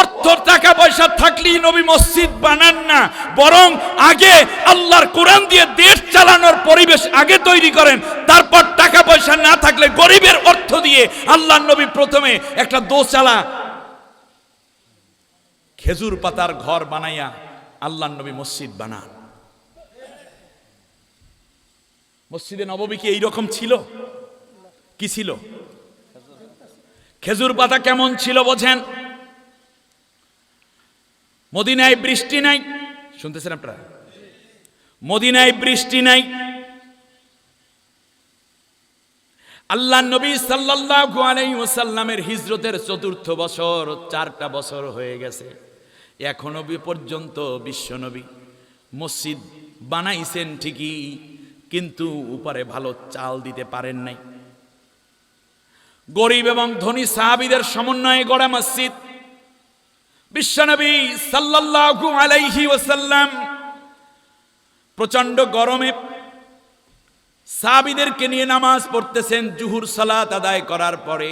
অর্থ টাকা পয়সা থাকলেই নবী মসজিদ বানান না, বরং আগে আল্লাহর কোরআন দিয়ে দেশ চালানোর পরিবেশ আগে তৈরি করেন। তারপর টাকা পয়সা না থাকলে গরিবের অর্থ দিয়ে আল্লাহর নবী প্রথমে একটা দোচালা খেজুর পাতার ঘর বানাইয়া আল্লাহর নবী মসজিদ বানান। মসজিদে নববী কি এইরকম ছিল? কি ছিল? খেজুর পাতা কেমন ছিল বোঝেন? মদিনায় বৃষ্টি নাই, শুনতেছেন আপনারা? মদিনায় বৃষ্টি নাই। আল্লাহ নবী সাল্লাল্লাহু আলাইহি ওয়াসাল্লামের হিজরতের 4র্থ বছর, 4টা বছর হয়ে গেছে, এখনো পর্যন্ত বিশ্ব নবী মসজিদ বানাইছেন ঠিকই, কিন্তু উপরে ভালো চাল দিতে পারেন নাই। গরিব এবং ধনী সাহাবীদের সমন্বয়ে গড়া মসজিদ। বিশ্বনবী সাল্লাল্লাহু আলাইহি ওয়াসাল্লাম প্রচন্ড গরমে সাহাবীদেরকে নিয়ে নামাজ পড়তেছেন। জুহুর সালাত আদায় করার পরে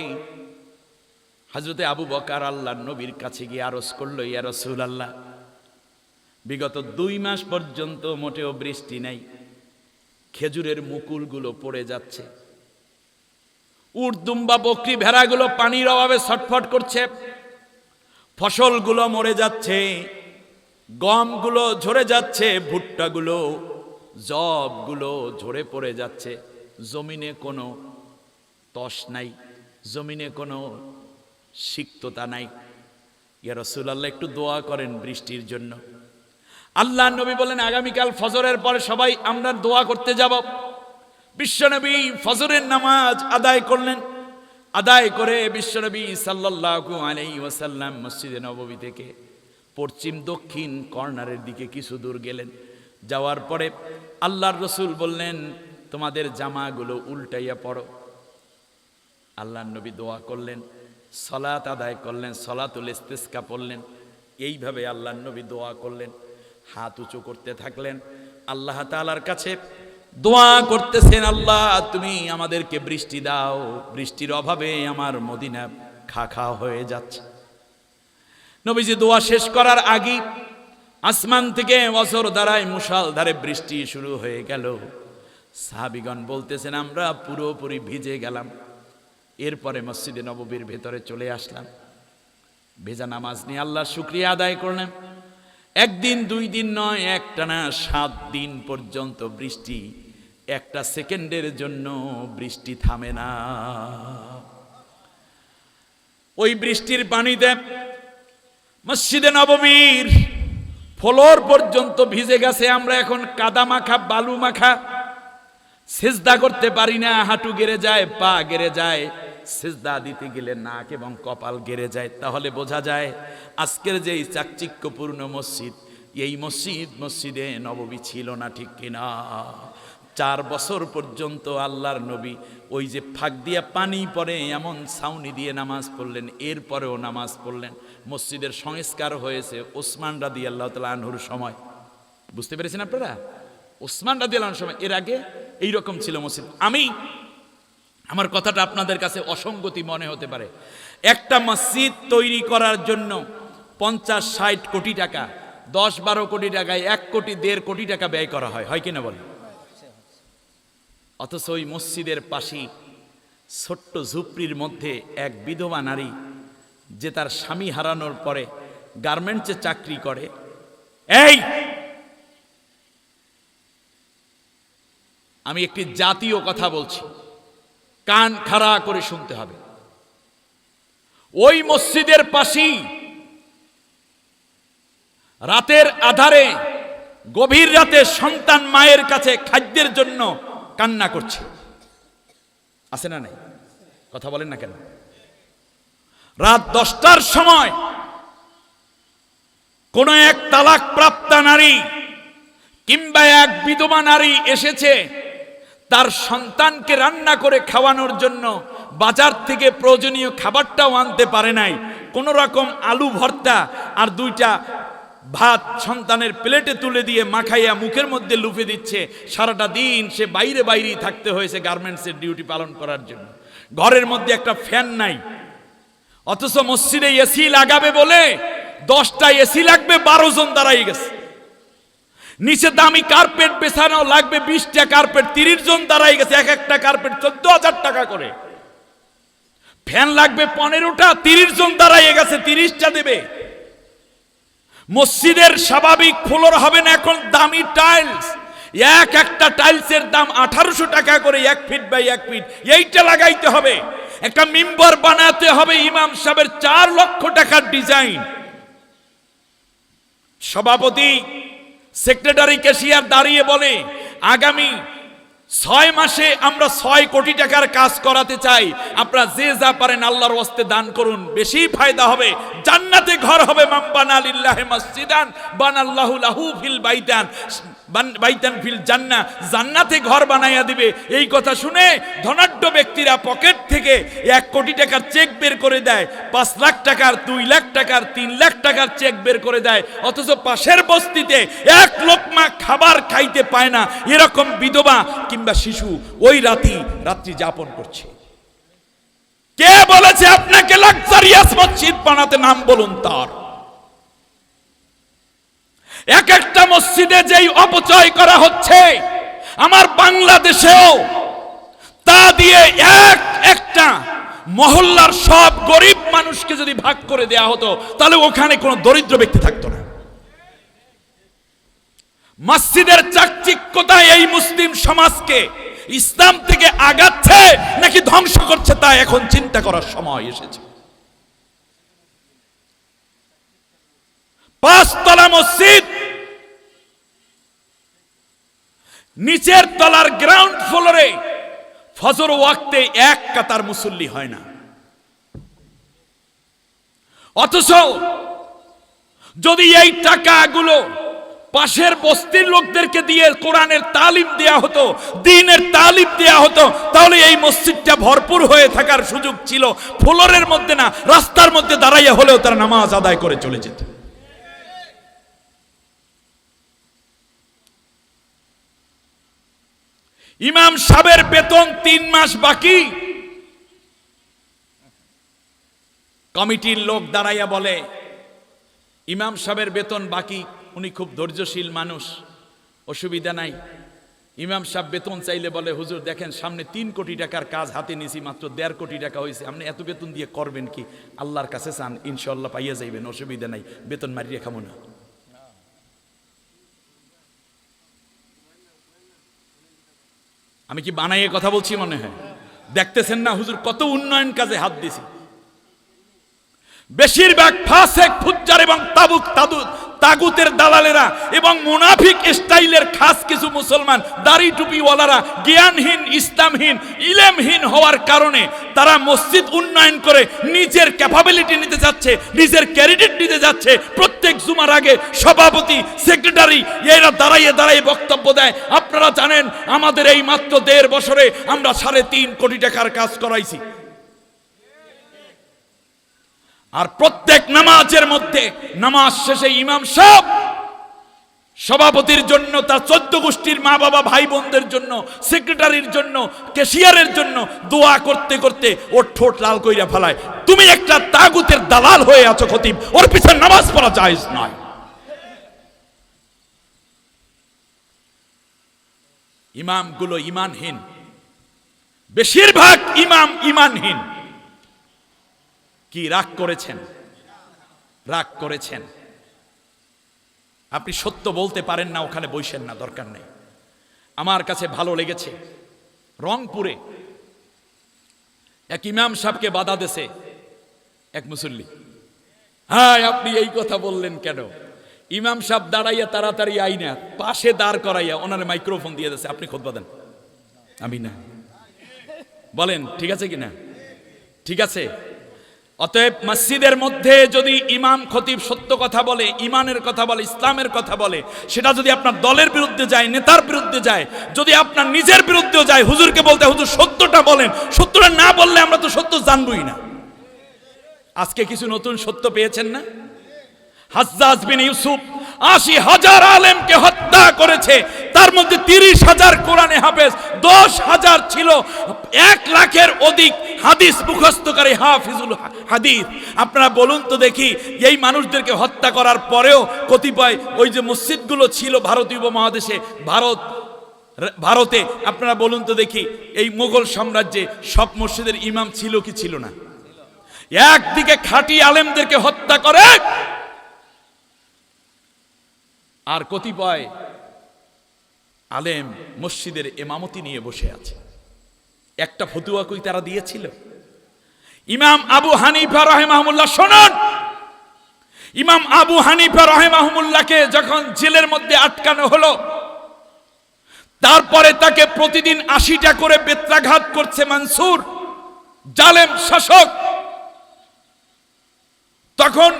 হযরতে আবু বকর আল্লাহর নবীর কাছে গিয়ে আরজ করলো, ইয়া রাসূলুল্লাহ, বিগত 2 মাস পর্যন্ত মোটেও বৃষ্টি নাই, খেজুরের মুকুলগুলো পড়ে যাচ্ছে, উট দুম্বা বকরি ভেড়াগুলো পানির অভাবে ছটফট করছে, ফসলগুলো মরে যাচ্ছে, গমগুলো ঝরে যাচ্ছে, ভুট্টাগুলো জবগুলো ঝরে পড়ে যাচ্ছে, জমিনে কোনো তস নাই, জমিনে কোনো সিক্ততা নাই। ইয়া রাসূলুল্লাহ, একটু দোয়া করেন বৃষ্টির জন্য। আল্লাহ নবী বলেন, আগামীকাল ফজরের পরে সবাই আমরা দোয়া করতে যাব। বিশ্বনবী ফজরের নামাজ আদায় করলেন। আদায় করে বিশ্বনবী সাল্লাল্লাহু আলাইহি ওয়াসাল্লাম মসজিদে নববী থেকে পশ্চিম দক্ষিণ কর্নারের দিকে কিছু দূর গেলেন। যাওয়ার পরে আল্লাহর রসুল বললেন, তোমাদের জামাগুলো উল্টাইয়া পড়ো। আল্লাহর নবী দোয়া করলেন, সালাত আদায় করলেন, সালাতুল ইস্তিসকা পড়লেন। এইভাবে আল্লাহর নবী দোয়া করলেন, হাত উঁচু করতে থাকলেন, আল্লাহ তাআলার কাছে দোয়া করতেছেন, আল্লাহ তুমি আমাদেরকে বৃষ্টি দাও, বৃষ্টির অভাবে আমার মদিনা খা হয়ে যাচ্ছে। নবীজি দোয়া শেষ করার আগে আসমান থেকে অঝোর ধারায় মুষলধারে বৃষ্টি শুরু হয়ে গেল। সাহাবীগণ বলতেছেন, আমরা পুরোপুরি ভিজে গেলাম। এরপরে মসজিদে নববীর ভেতরে চলে আসলাম, ভেজা নামাজ নিয়ে আল্লাহর শুকরিয়া আদায় করলাম। 1 দিন 2 দিন নয়, একটানা 7 দিন পর্যন্ত বৃষ্টি, একটা সেকেন্ডের জন্য বৃষ্টি থামে না। ওই বৃষ্টির পানিতে মসজিদে নববীর ফ্লোর পর্যন্ত ভিজে গেছে, আমরা এখন কাদা মাখা বালু মাখা, সিজদা করতে পারি না, হাঁটু গেড়ে যায়, পা গেড়ে যায়, সিজদা দিতে গেলে নাক এবং কপাল গেড়ে যায়। তাহলে বোঝা যায় আজকের যে চাকচিক্যপূর্ণ মসজিদ, এই মসজিদে নববী ছিল না, ঠিক কিনা? 4 বছর পর্যন্ত আল্লাহর নবী ওই যে ফাঁক দিয়া পানি পড়ে এমন ছাউনি দিয়ে নামাজ পড়লেন, এরপরেও নামাজ পড়লেন। মসজিদের সংস্কার হয়েছে ওসমান রাদিয়াল্লাহু তাআলা আনহুর সময়। বুঝতে পেরেছেন আপনারা? ওসমান রাদিয়াল্লাহু আনহুর সময়। এর আগে এইরকম ছিল মসজিদ। আমার কথাটা আপনাদের কাছে অসঙ্গতি মনে হতে পারে। একটা মসজিদ তৈরি করার জন্য 50-60 কোটি টাকা, 10-12 কোটি টাকায় 1 কোটি 1.5 কোটি টাকা ব্যয় করা হয়, হয় কিনা বলেন? অথচ ওই মসজিদের পাশে ছোট্ট ঝুপড়ির মধ্যে এক বিধবা নারী, যে তার স্বামী হারানোর পরে গার্মেন্টসে চাকরি করে। এই আমি একটি জাতীয় কথা বলছি, কান খাড়া করে শুনতে হবে। ওই মসজিদের পাশেই রাতের আধারে, গভীর রাতে সন্তান মায়ের কাছে খাদ্যের জন্য কান্না করছে, আছে না নাই? কথা বলেন না কেন? রাত 10টার সময় কোন এক তালাক প্রাপ্তা নারী কিংবা এক বিধবা নারী এসেছে তার সন্তানকে রান্না করে খাওয়ানোর জন্য। বাজার থেকে প্রয়োজনীয় খাবারটাও আনতে পারে নাই, কোন রকম আলু ভর্তা আর 2টা ভাত সন্তানের প্লেটে তুলে দিয়ে মাখাইয়া মুখের মধ্যে লুফে দিচ্ছে। সারাটা দিন সে বাইরেই থাকতে হয়েছে গার্মেন্টসের ডিউটি পালন করার জন্য। ঘরের মধ্যে একটা ফ্যান নাই, অথচ মসজিদে এসি লাগাবে বলে 10টা এসি লাগবে, 12 জন দাঁড়াই গেছে। নিচে দামি কার্পেট বেছানো লাগবে, 20টা কার্পেট, 30 জন দাঁড়াই গেছে। এক একটা কার্পেট 14,000 টাকা করে। ফ্যান লাগবে 15টা, 30 জন দাঁড়াই গেছে, 30টা দেবে। মসজিদের স্বাভাবিক ফ্লোর হবে না, এখন দামি টাইলস। একটা টাইলসের দাম 1800 টাকা করে, 1 ফিট বাই 1 ফিট। এইটা লাগাইতে হবে। একটা মিম্বর বানাতে হবে, ইমাম সাহেবের 4 লক্ষ টাকার ডিজাইন। সভাপতি, সেক্রেটারি, ক্যাশিয়ার দাঁড়িয়ে বলে আগামী 6 মাসে আমরা 6 কোটি টাকার কাজ করাতে চাই, আপনারা যে যা পারেন আল্লাহর ওয়াস্তে দান করুন, বেশি ফায়দা হবে। জান্নাতে ঘর হবে। মান বানা লিল্লাহি মসজিদান বানাল্লাহু লাহু ফিল বাইতান ফিল জান্নাহ, জান্নাতে ঘর বানাইয়া দিবে। এই কথা শুনে ধনাঢ্য ব্যক্তিরা পকেট থেকে 1 কোটি টাকার চেক বের করে দেয়, 5 লাখ টাকার, 2 লাখ টাকার, 3 লাখ টাকার চেক বের করে দেয়। অথচ পাশের বস্তিতে 1 লোকমা খাবার খাইতে পায় না এরকম বিধবা কিংবা শিশু ওই রাত্রি যাপন করছে। কে বলেছে আপনাকে লাক্সারিয়াস মসজিদ বানাতে? নাম বলুন তার। এক একটা মসজিদে যেই অপচয় করা হচ্ছে আমার বাংলাদেশেও, তা দিয়ে একটা মহল্লার সব গরিব মানুষকে যদি ভাগ করে দেয়া হতো তাহলে ওখানে কোনো দরিদ্র ব্যক্তি থাকতো না। মসজিদের চাকচিক্যতা এই মুসলিম সমাজকে ইসলাম থেকে আগাচ্ছে নাকি ধ্বংস করছে তা এখন চিন্তা করার সময় এসেছে। 5 তলা মসজিদ, নিচের তলার গ্রাউন্ড ফ্লোরে ফজর ওয়াক্তে 1 কাতার মুসল্লি হয় না। অথচ যদি এই টাকাগুলো পাশের বস্তির লোকদেরকে দিয়ে কোরআনের তালিম দেয়া হতো, দ্বীনের তালিম দেয়া হতো, তাহলে এই মসজিদটা ভরপুর হয়ে থাকার সুযোগ ছিল। ফ্লোরের মধ্যে না, রাস্তার মধ্যে দাঁড়াইয়া হলেও তারা নামাজ আদায় করে চলে যেত। ইমাম সাহেবের বেতন 3 মাস বাকি। কমিটির লোক দাঁড়াইয়া বলে ইমাম সাহেবের বেতন বাকি, উনি খুব ধৈর্যশীল মানুষ, অসুবিধা নাই। ইমাম সাহেব বেতন চাইলে বলে হুজুর দেখেন সামনে 3 কোটি টাকার কাজ হাতে নিছি, মাত্র 1.5 কোটি টাকা হয়েছে, আপনি এত বেতন দিয়ে করবেন কি? আল্লাহর কাছে চান, ইনশাআল্লাহ পাইয়া যাইবেন, অসুবিধা নাই, বেতন মারিয়ে খামো না। আমি কি বানাইয়ে কথা বলছি মনে হয়? দেখতেছেন না হুজুর কত উন্নয়ন কাজে হাত দিছি। বেশিরভাগ ফাসেক ফুজ্জার এবং তাগুতের দালালেরা এবং মুনাফিক স্টাইলের খাস কিছু মুসলমান দাড়ি টুপিওয়ালারা জ্ঞানহীন, ইসলামহীন, ইলমহীন হওয়ার কারণে তারা মসজিদ উন্নয়ন করে নিজের ক্যাপাবিলিটি নিতে যাচ্ছে, নিজের ক্রেডিট নিতে যাচ্ছে। প্রত্যেক জুমার আগে সভাপতি, সেক্রেটারি এরা দাঁড়াইয়ে বক্তব্য দেয়। আপনারা জানেন আমাদের এই মাত্র 1.5 বছরে আমরা 3.5 কোটি টাকার কাজ করাইছি। আর প্রত্যেক নামাজের মধ্যে নামাজ শেষে ইমাম সাহেব সভাপতির জন্য, তার 14 গোষ্ঠীর মা বাবা ভাই বোনদের জন্য, সেক্রেটারির জন্য, ক্যাশিয়ারের জন্য দোয়া করতে করতে ওর ঠোঁট লাল কইরা ফেলায়। তুমি একটা তাগুতের দালাল হয়ে আছো খতিব, ওর পিছনে নামাজ পড়া জায়েজ নয়। ইমামগুলো ইমানহীন, বেশিরভাগ ইমাম ইমানহীন। কি রাগ করেছেন? রাগ করেছেন। আপনি সত্য বলতে পারেন না, ওখানে বসেন না, দরকার নেই। আমার কাছে ভালো লেগেছে, রংপুরে এক ইমাম সাহেবকে বাধা দেছে এক মুসল্লি। হ্যাঁ, আপনি এই কথা বললেন কেন? ইমাম সাহেব দাঁড়াইয়া তাড়াতাড়ি আইনা পাশে দাঁড় করাইয়া ওনার মাইক্রোফোন দিয়ে দিয়েছে, আপনি খুতবা দেন। আমি না, বলেন ঠিক আছে কিনা? ঠিক আছে। অতএব মসজিদের মধ্যে যদি ইমাম খতিব সত্য কথা বলে, ইমানের কথা বলে, ইসলামের কথা বলে, সেটা যদি আপনার দলের বিরুদ্ধে যায়, নেতার বিরুদ্ধে যায়, যদি আপনার নিজের বিরুদ্ধেও যায়, হুজুরকে বলতে, হুজুর সত্যটা বলেন। সত্যটা না বললে আমরা তো সত্য জানবই না। আজকে কিছু নতুন সত্য পেয়েছেন না? হাজ্জাজ বিন ইউসুফ 80,000 আলেমকে হত্যা করেছে, তার মধ্যে 30,000 কোরআনে হাফেজ, 10,000 ছিল 1 লাখের অধিক হাদিস মুখস্থকারী হাফিজুল হাদিস। আপনারা বলুন তো দেখি, এই মানুষদেরকে হত্যা করার পরেও কতিপয় ওই যে মসজিদগুলো ছিল ভারতীয় উপমহাদেশে, ভারতে, আপনারা বলুন তো দেখি, এই মুঘল সাম্রাজ্যে সব মসজিদের ইমাম ছিল কি ছিল না? একদিকে খাঁটি আলেমদেরকে হত্যা করে, আর কতিপয় আলেম মসজিদের ইমামতি নিয়ে বসে আছে। একটা ফতুয়া কই তারা দিয়েছিল? ইমাম আবু হানিফা রাহিমাহুল্লাহ, শুনুন, ইমাম আবু হানিফা রাহিমাহুল্লাহকে যখন জেলের মধ্যে আটকানো হলো, তারপরে তাকে প্রতিদিন 80টা করে বেত্রাঘাত করছে মনসুর, জালেম শাসক। তখন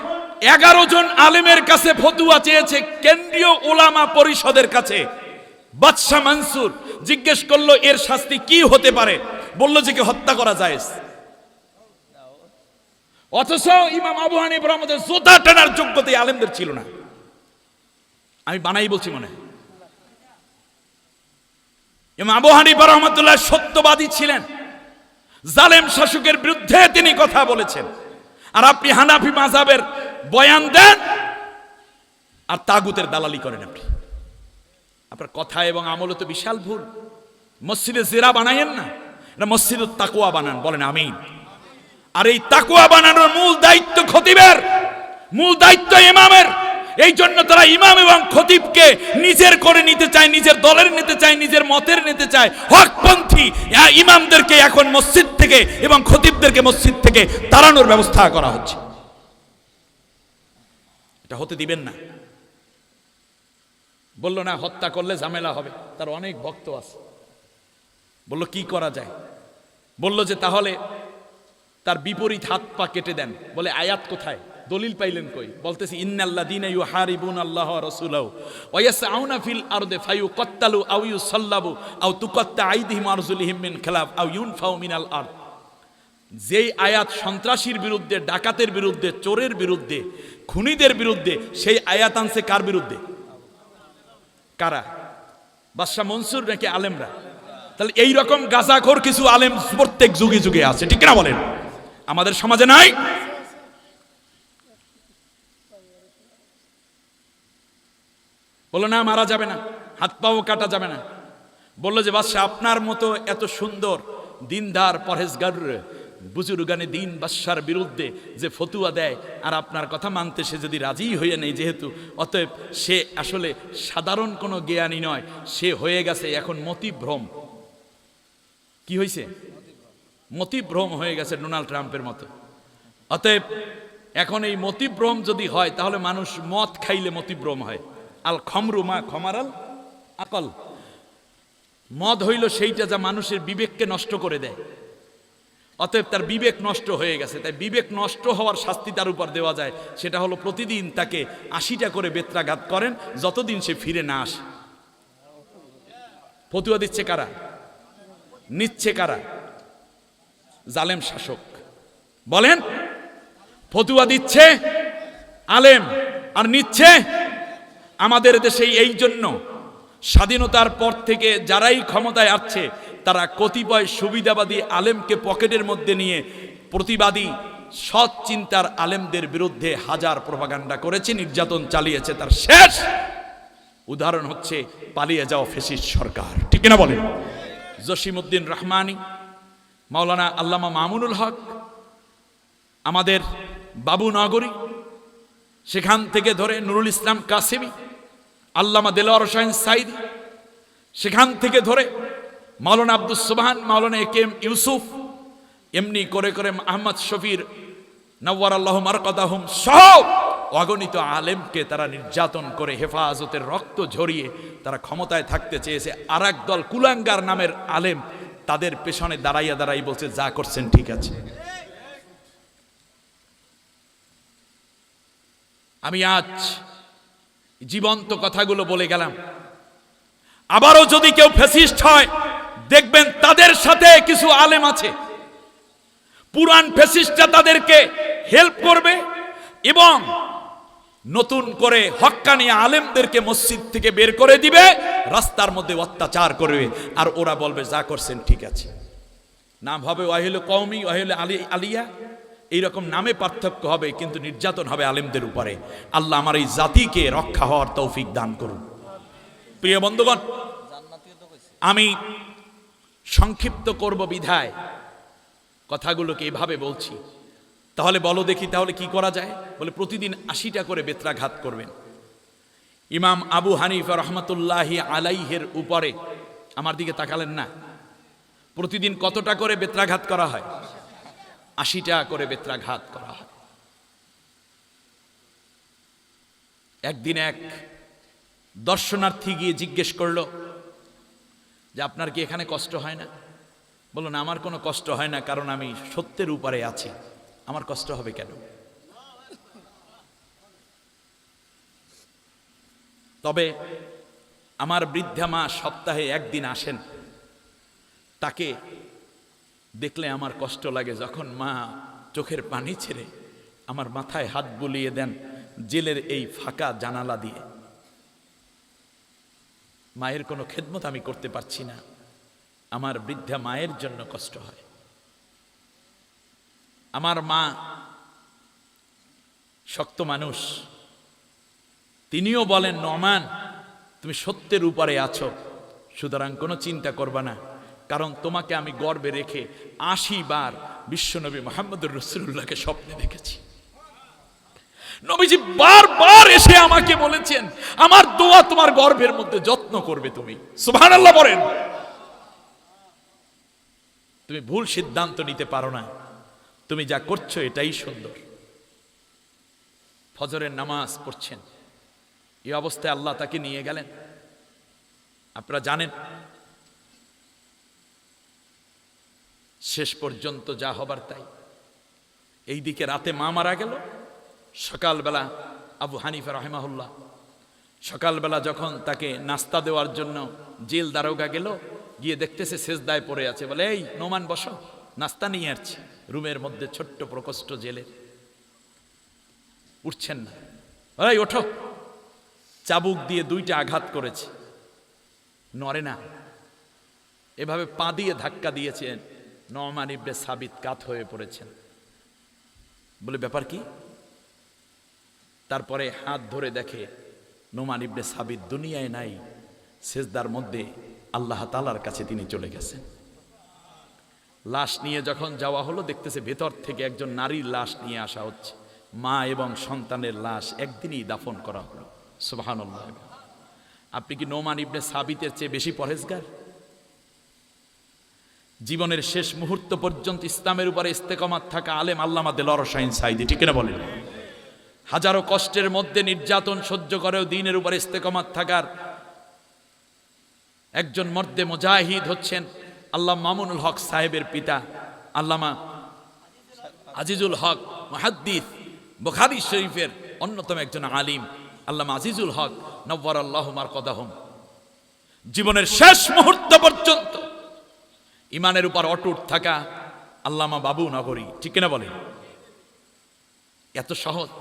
11 জন আলেমের কাছে ফতুয়া চেয়েছে, কেন্দ্রীয় উলামা পরিষদের কাছে। বাদশাহ মনসুর জিজ্ঞেস করলো এর শাস্তি কি হতে পারে? বলল যে কে হত্যা করা যায়। অথচ ইমাম আবু হানিফা রহমতুল্লাহ জোতা টানার যোগ্যতা আলেমদের ছিল না। আমি বানাই বলছি মনে। ইমাম আবু হানিফা রহমতুল্লাহ সত্যবাদী ছিলেন, জালেম শাসকের বিরুদ্ধে তিনি কথা বলেছেন। আর আপনি হানাফি মাযহাবের বয়ান দেন আর তাগুতের দালালি করেন। আপনার কথা এবং আমলে তো বিশাল ভুল। মসজিদে জেরা বানায়েন না, এটা মসজিদে তাকওয়া বানান। বলেন আমিন। আর এই তাকওয়া বানানোর মূল দায়িত্ব খতিবের, মূল দায়িত্ব ইমামের। এই জন্য তারা ইমাম এবং খতিবকে নিজের করে নিতে চায়, নিজের দলের নিতে চায়, নিজের মতের নিতে চায়। হকপন্থী ইমামদেরকে এখন মসজিদ থেকে এবং খতিবদেরকে মসজিদ থেকে তাড়ানোর ব্যবস্থা করা হচ্ছে। এটা হতে দিবেন না। বলল না, হত্যা করলে ঝামেলা হবে, তার অনেক ভক্ত আছে। বলল কি করা যায়? বলল যে তাহলে তার বিপরীত হাত পা কেটে দেন। বলে আয়াত কোথায়? দলিল পাইলেন কই? বলতেছি ইন্নাল্লাযীনা ইউহারিবুনাল্লাহ ওয়া রাসূলাহু ওয়া ইয়াসআউনা ফিল আরদি ফায়ুকাত্তালু আও ইউসাল্লাবু আও তুকাত্তা আইদিহিম আরজুলিহিম মিন খিলাফ আও ইউনফাউ মিনাল আরদ। যেই আয়াত সন্ত্রাসীর বিরুদ্ধে, ডাকাতের বিরুদ্ধে, চোরের বিরুদ্ধে, খুনিদের বিরুদ্ধে, সেই আয়াত আনছে কার বিরুদ্ধে? কারা? বাদশাহ মনসুর নাকি আলেমরা? তাহলে এই রকম গাজাখোর কিছু আলেম প্রত্যেক যুগে যুগে আছে, ঠিক না বলেন? আমাদের সমাজে নাই? বললো না, মারা যাবে না, হাত পাও কাটা যাবে না। বললো যে বাদশাহ আপনার মতো এত সুন্দর দিনদার পরহেজগার বুজুর্গানে দিন বাদশার বিরুদ্ধে যে ফতুয়া দেয়, আর আপনার কথা মানতে সে যদি রাজি হয়ে নেই, যেহেতু অতএব সে আসলে সাধারণ কোনো জ্ঞানী নয়, সে হয়ে গেছে এখন মতিভ্রম। কি হয়েছে? মতিভ্রম হয়ে গেছে, ডোনাল্ড ট্রাম্পের মতো। অতএব এখন এই মতিভ্রম যদি হয় তাহলে মানুষ মদ খাইলে মতিভ্রম হয়। আল খমরু মা খমারাল আকল, মদ হইল সেইটা যা মানুষের বিবেককে নষ্ট করে দেয়। অতএব তার বিবেক নষ্ট হয়ে গেছে, তাই বিবেক নষ্ট হওয়ার শাস্তি তার উপর দেওয়া যায়, সেটা হলো প্রতিদিন তাকে 80টা করে বেত্রাঘাত করেন যতদিন সে ফিরে না আসে। ফতুয়া দিচ্ছে কারা? নিচ্ছে কারা? জালেম শাসক। বলেন, ফতুয়া দিচ্ছে আলেম আর নিচ্ছে আমাদের দেশে। এই জন্য স্বাধীনতার পর থেকে যারাই ক্ষমতায় আসছে তারা কতিপয় সুবিধাবাদী আলেমকে পকেটের মধ্যে নিয়ে প্রতিবাদী সৎ চিন্তার আলেমদের বিরুদ্ধে হাজার প্রপাগান্ডা করেছে, নির্যাতন চালিয়েছে। তার শেষ উদাহরণ হচ্ছে পালিয়ে যাওয়া ফ্যাসিস্ট সরকার, ঠিক না বলেন? জসিমউদ্দিন রহমানী, মাওলানা আল্লামা মামুনুল হক, আমাদের বাবু নগরী, সেখান থেকে ধরে নুরুল ইসলাম কাসেমি, আল্লামা দেলোয়ার হোসেন সাইদি, সেখান থেকে ধরে মাওলানা আব্দুস সুবহান, মাওলানা একেএম ইউসুফ, এমনি করে করে আহমদ শফির নওয়ারাল্লাহু মারকাদাহুম সহ অগণিত আলেমকে তারা নির্যাতন করে হেফাজতের রক্ত ঝরিয়ে তারা ক্ষমতায় থাকতে চেয়েছে। আর এক দল কুলাঙ্গার নামের আলেম তাদের পেছনে দাঁড়াইয়া দাঁড়াই বলছে যা করছেন ঠিক আছে। আমি আজ জীবন্ত কথাগুলো বলে গেলাম। আবারও যদি কেউ ফ্যাসিস্ট হয় দেখবেন তাদের সাথে কিছু আলেম আছে, পুরান ফ্যাসিস্টরা তাদেরকে হেল্প করবে এবং নতুন করে হক্কানি আলেমদেরকে মসজিদ থেকে বের করে দিবে, রাস্তার মধ্যে অত্যাচার করবে, আর ওরা বলবে যা করছেন ঠিক আছে। নাম হবে ওয়াহিল কওমি, ওয়াহিল আলিয়া, এইরকম নামে পার্থক্য হবে, কিন্তু নির্যাতন হবে আলেমদের উপরে। আল্লাহ আমার এই জাতিকে রক্ষা হওয়ার তৌফিক দান করুন। প্রিয় বন্ধুগণ, আমি সংক্ষিপ্ত করব বিধায় কথাগুলোকে এভাবে বলছি। তাহলে বলো দেখি, তাহলে কি করা যায়? বলে প্রতিদিন 80টা করে বেত্রাঘাত করবেন। ইমাম আবু হানিফা রহমতুল্লাহি আলাইহের উপরে, আমার দিকে তাকালেন না, প্রতিদিন কতটা করে বেত্রাঘাত করা হয়? 80টা করে বেত্রাঘাত করা হয়। একদিন এক দর্শনার্থী গিয়ে জিজ্ঞেস করলো যে আপনার কি এখানে কষ্ট হয় না? বলল না, আমার কোনো কষ্ট হয় না, কারণ আমি সত্যের উপরে আছি, আমার কষ্ট হবে কেন? তবে আমার বৃদ্ধা মা সপ্তাহে একদিন আসেন, তাকে দেখলে আমার কষ্ট লাগে যখন মা চোখের পানি ছেড়ে আমার মাথায় হাত বুলিয়ে দেন জেলের এই ফাঁকা জানালা দিয়ে। মায়ের কোনো খেদমত আমি করতে পারছি না, আমার বৃদ্ধা মায়ের জন্য কষ্ট হয়। আমার মা শক্ত মানুষ, তিনিও বলেন নোমান তুমি সত্যের উপরে আছো, সুতরাং কোনো চিন্তা করবা না, কারণ তোমাকে আমি গর্বে রেখে 80 বার বিশ্বনবী মুহাম্মদুর রাসূলুল্লাহকে স্বপ্নে দেখেছি। নবীজি বারবার এসে আমাকে বলেছেন আমার দোয়া তোমার গর্ভের মধ্যে যত্ন করবে তুমি। সুবহানাল্লাহ বলেন। তুমি ভুল সিদ্ধান্ত নিতে পারো না, তুমি যা করছো এটাই সুন্দর। ফজরের নামাজ পড়ছেন, এই অবস্থায় আল্লাহ তাকে নিয়ে গেলেন। আপনারা জানেন শেষ পর্যন্ত যা হবার তাই। এইদিকে রাতে মা মারা গেল, সকালবেলা আবু হানিফা রাহিমাহুল্লাহ সকালবেলা যখন তাকে নাস্তা দেওয়ার জন্য জেল দারোগা গেল, গিয়ে দেখতেছে সেজদায় পড়ে আছে। বলে এই নোমান বসো, নাস্তা নিয়ে আসছি। রুমের মধ্যে ছোট্ট প্রকোষ্ঠ জেলের, উঠছেন না। এই ওঠো, চাবুক দিয়ে 2টা আঘাত করেছে, নড়ে না। এভাবে পা দিয়ে ধাক্কা দিয়েছেন, নোমান ইবনে সাবিত কাত হয়ে পড়েছেন। বলে ব্যাপার কি? তারপরে হাত ধরে দেখে নোমান ইবনে সাবিত দুনিয়ায় নাই, সেজদার মধ্যে আল্লাহ তাআলার কাছে তিনি চলে গেছেন। লাশ নিয়ে যখন যাওয়া হলো, দেখতেছে ভেতর থেকে একজন নারীর লাশ নিয়ে আসা হচ্ছে। মা এবং সন্তানের লাশ একদিনই দাফন করা হলো। সুবহানাল্লাহ। আপনি কি নোমান ইবনে সাবিতের চেয়ে বেশি পরহেজগার? জীবনের শেষ মুহূর্ত পর্যন্ত ইসলামের উপরে ইস্তেকামাত থাকা আলেম আল্লামা দেলোয়ার হোসেন সাইদি, ঠিক না বলেন? হাজারো কষ্টের মধ্যে নির্যাতন সহ্য করেও দ্বীনের উপর ইস্তেকামত থাকার একজন মর্দে মুজাহিদ হচ্ছেন আল্লামা মামুনুল হক সাহেবের পিতা আল্লামা আজিজুল হক মুহাদ্দিস, বুখারী শরীফের অন্যতম একজন আলিম আল্লামা আজিজুল হক নওয়ারাল্লাহু মারকাদাহুম। জীবনের শেষ মুহূর্ত পর্যন্ত ইমানের উপর অটুট থাকা আল্লামা বাবু নগরী, ঠিক কিনা বলেন? এত সহজ।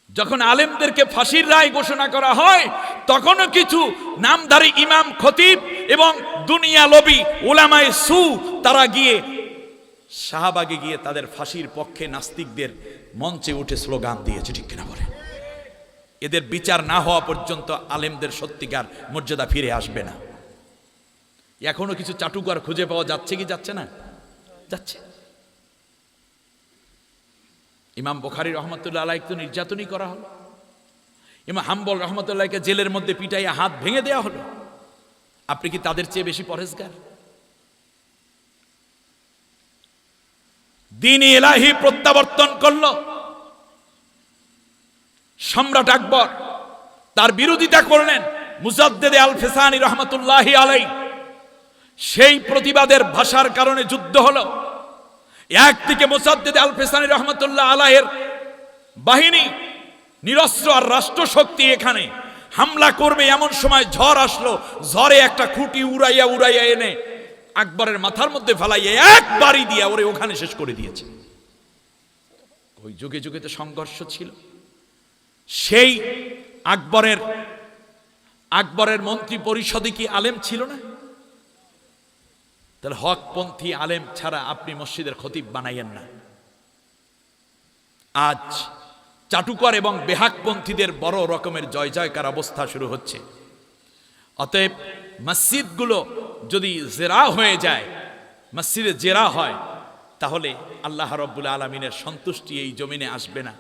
যখন আলেমদেরকে ফাঁসির রায় ঘোষণা করা হয় তখনও কিছু নামধারী ইমাম, খতিব এবং দুনিয়া লোভী উলামায়ে সু তারা গিয়ে শাহবাগে গিয়ে তাদের ফাঁসির পক্ষে নাস্তিকদের মঞ্চে উঠে স্লোগান দিয়েছে, ঠিক কিনা বলে? এদের বিচার না হওয়া পর্যন্ত আলেমদের সত্যিকার মর্যাদা ফিরে আসবে না। এখনো কিছু চাটুকার খুঁজে পাওয়া যাচ্ছে কি যাচ্ছে না? যাচ্ছে। ইমাম বুখারী রহমতুল্লাহ আলাইহি তো নির্যাতনই করা হলো, ইমাম হাম্বল রহমতুল্লাহকে জেলের মধ্যে পিটাইয়া হাত ভেঙে দেওয়া হলো। আপনি কি তাদের চেয়ে বেশি পরহেজগার? দ্বীন ইলাহি প্রত্যাবর্তন করল সম্রাট আকবর, তার বিরোধিতা করলেন মুজাদ্দেদে আল ফিসানি রহমতুল্লাহি আলাইহি। সেই প্রতিবাদের ভাষার কারণে যুদ্ধ হলো। একদিকে মুজাদ্দেদে আল ফিসানি রহমতুল্লাহ আলাইহির বাহিনী নিরস্ত্র আর রাষ্ট্রশক্তি এখানে হামলা করবে, এমন সময় ঝড় আসলো। ঝড়ে একটা খুঁটি উড়াইয়া উড়াইয়া এনে আকবরের মাথার মধ্যে ফেলাইয়া এক বাড়ি দিয়া ওরে ওখানে শেষ করে দিয়েছে। ওই যুগে যুগে তো সংঘর্ষ ছিল। সেই আকবরের মন্ত্রী পরিষদে কি আলেম ছিল না? তাহলে হকপন্থী আলেম ছাড়া আপনি মসজিদের খতিব বানাইয়েন না। আজ চাটুকর এবং বেহাকপন্থীদের বড় রকমের জয় জয়কার অবস্থা শুরু হচ্ছে। অতএব মসজিদগুলো যদি জেরা হয়ে যায়, মসজিদে জেরা হয়, তাহলে আল্লাহ রাব্বুল আলামিনের সন্তুষ্টি এই জমিনে আসবে না।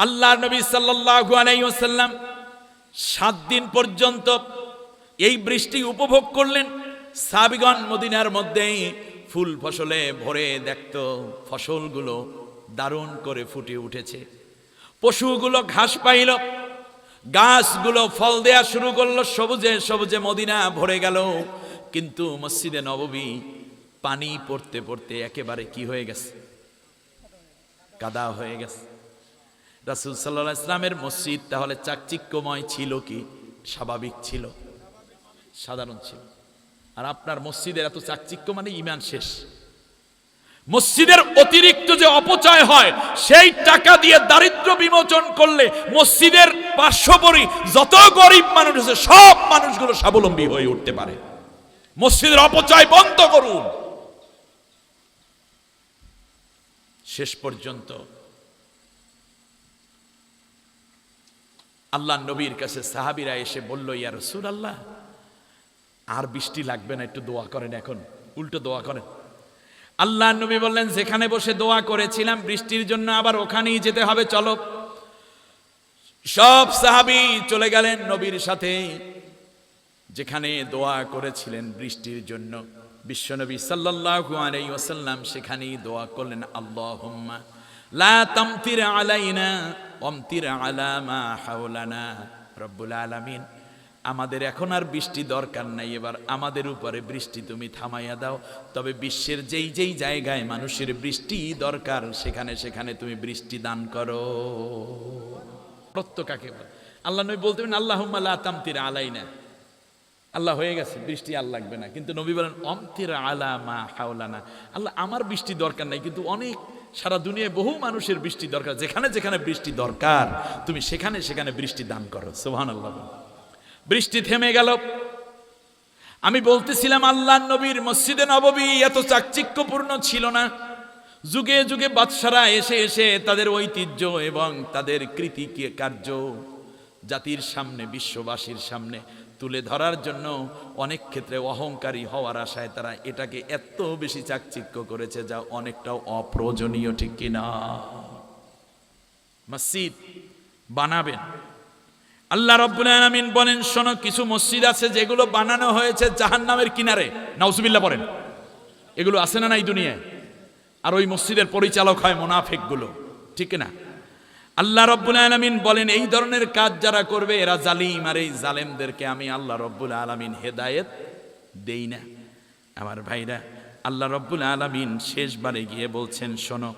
আল্লাহ নবী সাল্লাল্লাহু আলাইহি ওয়াসাল্লাম 7 দিন পর্যন্ত এই বৃষ্টি উপভোগ করলেন। সাহাবীগণ মদিনার মধ্যে ফুল ফসলে ভরে দেখত, ফসলগুলো দারুণ করে ফুটে উঠেছে, পশুগুলো ঘাস পাইল, গাছগুলো ফল দেয়া শুরু করলো, সবুজে সবুজে মদিনা ভরে গেল। কিন্তু মসজিদে নববী পানি পড়তে পড়তে একেবারে কি হয়ে গেছে? কাদা হয়ে গেছে। রাসূল সাল্লাল্লাহু আলাইহি ওয়াসাল্লামের মসজিদ তাহলে চাকচিক্যময় ছিল কি স্বাভাবিক ছিল? সাধারণ ছিল। আর আপনার মসজিদের এত চাকচিক্য মানে ঈমান শেষ। মসজিদের অতিরিক্ত যে অপচয় হয়, সেই টাকা দিয়ে দারিদ্র্য বিমোচন করলে মসজিদের পার্শ্ববর্তী যত গরিব মানুষ আছে সব মানুষগুলো স্বাবলম্বী হয়ে উঠতে পারে। মসজিদের অপচয় বন্ধ করুন। শেষ পর্যন্ত আল্লাহ নবীর কাছে সাহাবীরা এসে বলল, ইয়া রাসূলুল্লাহ, আর বৃষ্টি লাগবে না, একটু দোয়া করেন। এখন উল্টো দোয়া করেন। আল্লাহ নবী বললেন, যেখানে বসে দোয়া করেছিলাম বৃষ্টির জন্য আবার ওখানেই যেতে হবে, চলো। সব সাহাবী চলে গেলেন নবীর সাথে, যেখানে দোয়া করেছিলেন বৃষ্টির জন্য। বিশ্বনবী সাল্লাল্লাহু আলাইহি ওয়াসাল্লাম সেখানেই দোয়া করলেন, আল্লাহুম্মা লা তামতির আলাইনা ওয়ামতির আলা মা হাওলানা। রব্বুল আলামিন, আমাদের এখন আর বৃষ্টি দরকার নাই, এবার আমাদের উপরে বৃষ্টি তুমি থামাইয়া দাও। তবে বিশ্বের যেই যেই জায়গায় মানুষের বৃষ্টি দরকার সেখানে সেখানে তুমি বৃষ্টি দান করো। প্রত্যেককে আল্লাহ নবী বলতেন, আল্লাহুম্মা লা তামতির আলাইনা, আল্লাহ হয়ে গেছে বৃষ্টি আর লাগবে না। কিন্তু নবী বলেন, অমতির আলা মা হাওলানা, আল্লাহ আমার বৃষ্টি দরকার নাই, কিন্তু অনেক সারা দুনিয়ায় বহু মানুষের বৃষ্টি দরকার, যেখানে যেখানে বৃষ্টি দরকার তুমি সেখানে সেখানে বৃষ্টি দান করো। সুবহানাল্লাহ। বৃষ্টি থেমে গেল। আমি বলতেছিলাম আল্লাহ নবীর মসজিদে নববী এত চাকচিক্যপূর্ণ ছিল না। যুগে যুগে বাদশারা এসে এসে তাদের ঐতিহ্য এবং তাদের কৃতি কার্য জাতির সামনে, বিশ্ববাসীর সামনে তুলে ধরার জন্য অনেক ক্ষেত্রে অহংকারী হওয়ার আশায় তারা এটাকে এত বেশি চাকচিক্য করেছে, যা অনেকটাও অপ্রয়োজনীয়, ঠিক কিনা? মসজিদ বানাবেন, আল্লাহ রাব্বুল আলামিন বলেন, শোনো, কিছু মসজিদ আছে যেগুলো বানানো হয়েছে জাহান্নামের কিনারে। নাউজুবিল্লাহ বলেন। এগুলো আছে না নাই দুনিয়ায়? আর ওই মসজিদের পরিচালক হয় মুনাফিকগুলো, ঠিক না? আল্লাহ রব্বুল আলামিন বলেন এই ধরনের কাজ যারা করবে এরা জালিম, আর এই জালেমদেরকে আমি আল্লাহ রব্বুল আলামিন হেদায়েত দেই না। আমার ভাইরা, আল্লাহ রব্বুল আলামিন শেষবারে গিয়ে বলছেন, শোনো,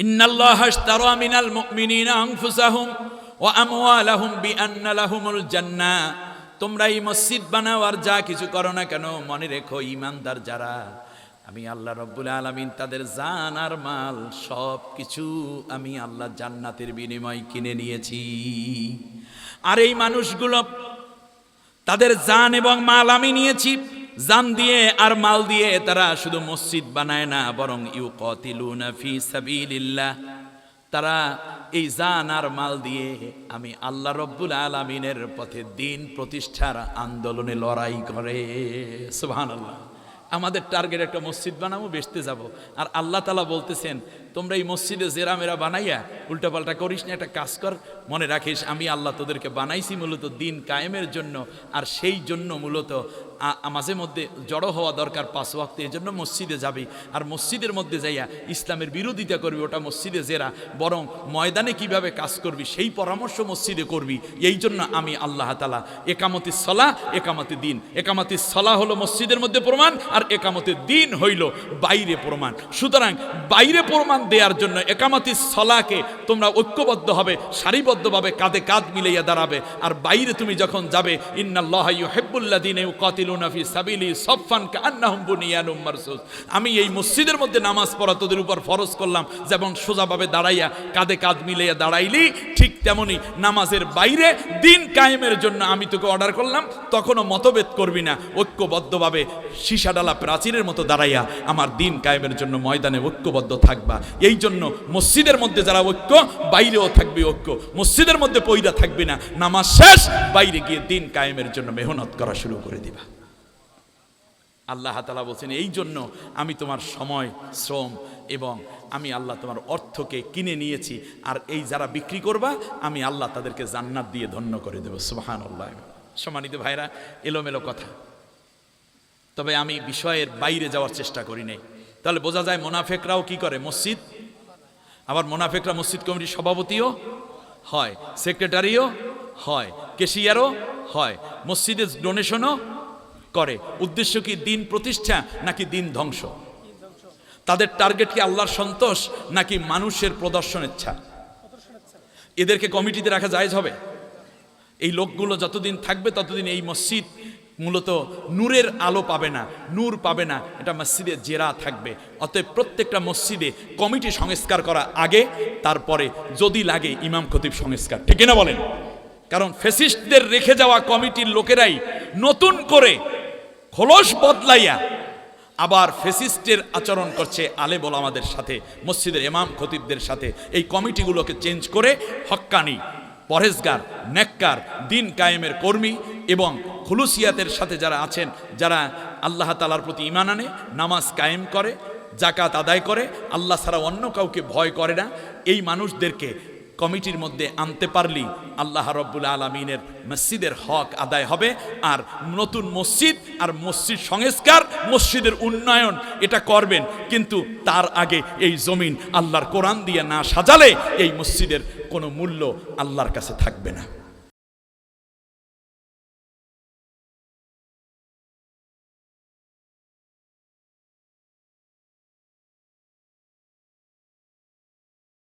ইন্নাল্লাহা আশতারা মিনাল মুমিনিনা আনফুসাহুম ওয়া আমওয়ালাহুম বিআন্না লাহুমুল জান্নাহ। তোমরা এই মসজিদ বানাও আর যা কিছু করো না কেন, মনে রেখো ঈমানদার যারা, আমি আল্লাহ রব্বুল আলামিন তাদের জান আর মাল সব কিছু আমি আল্লাহ জান্নাতের বিনিময় কিনে নিয়েছি। আর এই মানুষগুলো তাদের জান এবং মাল আমি নিয়েছি, জান দিয়ে আর মাল দিয়ে তারা শুধু মসজিদ বানায় না, বরং ইউকাতিলুনা ফি সাবিলিল্লাহ, তারা এই জান আর মাল দিয়ে আমি আল্লাহ রব্বুল আলামিনের পথে দ্বীন প্রতিষ্ঠার আন্দোলনে লড়াই করে। সুবহানাল্লাহ। আমাদের টার্গেট একটা মসজিদ বানাবো, বেচতে যাব, আর আল্লাহ তাআলা বলতেছেন তোমরা এই মসজিদে জেরা মেরা বানাইয়া উল্টাপাল্টা করিস না, একটা কাজ কর, মনে রাখিস আমি আল্লাহ তোদেরকে বানাইছি মূলত দ্বীন কায়েমের জন্য, আর সেই জন্য মূলত মাঝে মধ্যে জড়ো হওয়া দরকার 5 ওয়াক্তে, এই জন্য মসজিদে যাবি, আর মসজিদের মধ্যে যাইয়া ইসলামের বিরোধিতা করবি, ওটা মসজিদে জেরা, বরং ময়দানে কিভাবে কাজ করবি সেই পরামর্শ মসজিদে করবি। এই জন্য আমি আল্লাহ তাআলা একামতিস সালাহ, একামতি দ্বীন, একামতিস সালাহ হলো মসজিদের মধ্যে প্রমাণ, আর একামতি দ্বীন হইল বাইরে প্রমাণ। সুতরাং বাইরে প্রমাণ দেওয়ার জন্য একামতিস সালাহকে তোমরা ঐক্যবদ্ধ হবে, সারিবদ্ধভাবে কাঁধে কাঁধ মিলাইয়া দাঁড়াবে। আর বাইরে তুমি যখন যাবে, ইন্নাল্লাহা ইউহিব্বুল্লাযীনা ইউকাতিলুনা ফি সাবিলি সাফফান কাআন্নাহুম বুনিয়ানুম মারসুস। আমি এই মসজিদের মধ্যে নামাজ পড়া তোদের উপর ফরজ করলাম, যেমন সোজাভাবে দাঁড়াইয়া কাঁধে কাঁধ মিলাইয়া দাঁড়াইলি, ঠিক তেমনি নামাজের বাইরে দ্বীন কায়েমের জন্য আমি তোকে অর্ডার করলাম, তখনও মতভেদ করবি না, ঐক্যবদ্ধভাবে সীসাডালা প্রাচীরের মতো দাঁড়াইয়া আমার দ্বীন কায়েমের জন্য ময়দানে ঐক্যবদ্ধ থাকবা। এই জন্য মসজিদের মধ্যে যারা ঐক্য, বাইরেও থাকবে ঐক্য, মসজিদের মধ্যে পয়দা থাকবে না, নামাজ শেষ বাইরে গিয়ে দ্বীন কায়েমের জন্য মেহনত করা শুরু করে দিবা। আল্লাহ তাআলা বলছেন এই জন্য আমি তোমার সময়, শ্রম এবং আমি আল্লাহ তোমার অর্থকে কিনে নিয়েছি, আর এই যারা বিক্রি করবা আমি আল্লাহ তাদেরকে জান্নাত দিয়ে ধন্য করে দেব। সুবহানাল্লাহ। সম্মানিত ভাইরা, এলোমেলো কথা, তবে আমি বিষয়ের বাইরে যাওয়ার চেষ্টা করি নাই। তাহলে বোঝা যায় মুনাফিকরাও কি করে, মসজিদ, আবার মুনাফিকরা মসজিদ কমিটির সভাপতিও হয়, সেক্রেটারিও হয়, ক্যাশিয়ারও হয়, মসজিদের ডোনেশনও করে। উদ্দেশ্য কি? দ্বীন প্রতিষ্ঠা নাকি দ্বীন ধ্বংস? তাদের টার্গেট কি আল্লাহর সন্তোষ নাকি মানুষের প্রদর্শন ইচ্ছা? এদেরকে কমিটিতে রাখা জায়েজ হবে? এই লোকগুলো যতদিন থাকবে ততদিন এই মসজিদ মূলত নূরের আলো পাবে না, নূর পাবে না, এটা মসজিদে জেরা থাকবে। অতএব প্রত্যেকটা মসজিদে কমিটি সংস্কার করা আগে, তারপরে যদি লাগে ইমাম খতিব সংস্কার, ঠিক না বলেন? কারণ ফ্যাসিস্টদের রেখে যাওয়া কমিটির লোকেরাই নতুন করে খোলস বদলাইয়া আবার ফ্যাসিস্টের আচরণ করছে আলেম ওলামাদের সাথে, মসজিদের ইমাম খতিবদের সাথে। এই কমিটিগুলোকে চেঞ্জ করে হক্কানি, পরহেজগার, নেককার, দ্বীন কায়েমের কর্মী এবং খুলুসিয়াতের সাথে যারা আছেন, যারা আল্লাহ তাআলার প্রতি ঈমান আনে, নামাজ কায়েম করে, যাকাত আদায় করে, আল্লাহ ছাড়া অন্য কাউকে ভয় করে না, এই মানুষদেরকে কমিটির মধ্যে আনতে পারলি আল্লাহ রব্বুল আলামিনের মসজিদের হক আদায় হবে। আর নতুন মসজিদ আর মসজিদ সংস্কার, মসজিদের উন্নয়ন এটা করবেন, কিন্তু তার আগে এই জমিন আল্লাহর কোরআন দিয়ে না সাজালে এই মসজিদের কোনো মূল্য আল্লাহর কাছে থাকবে না।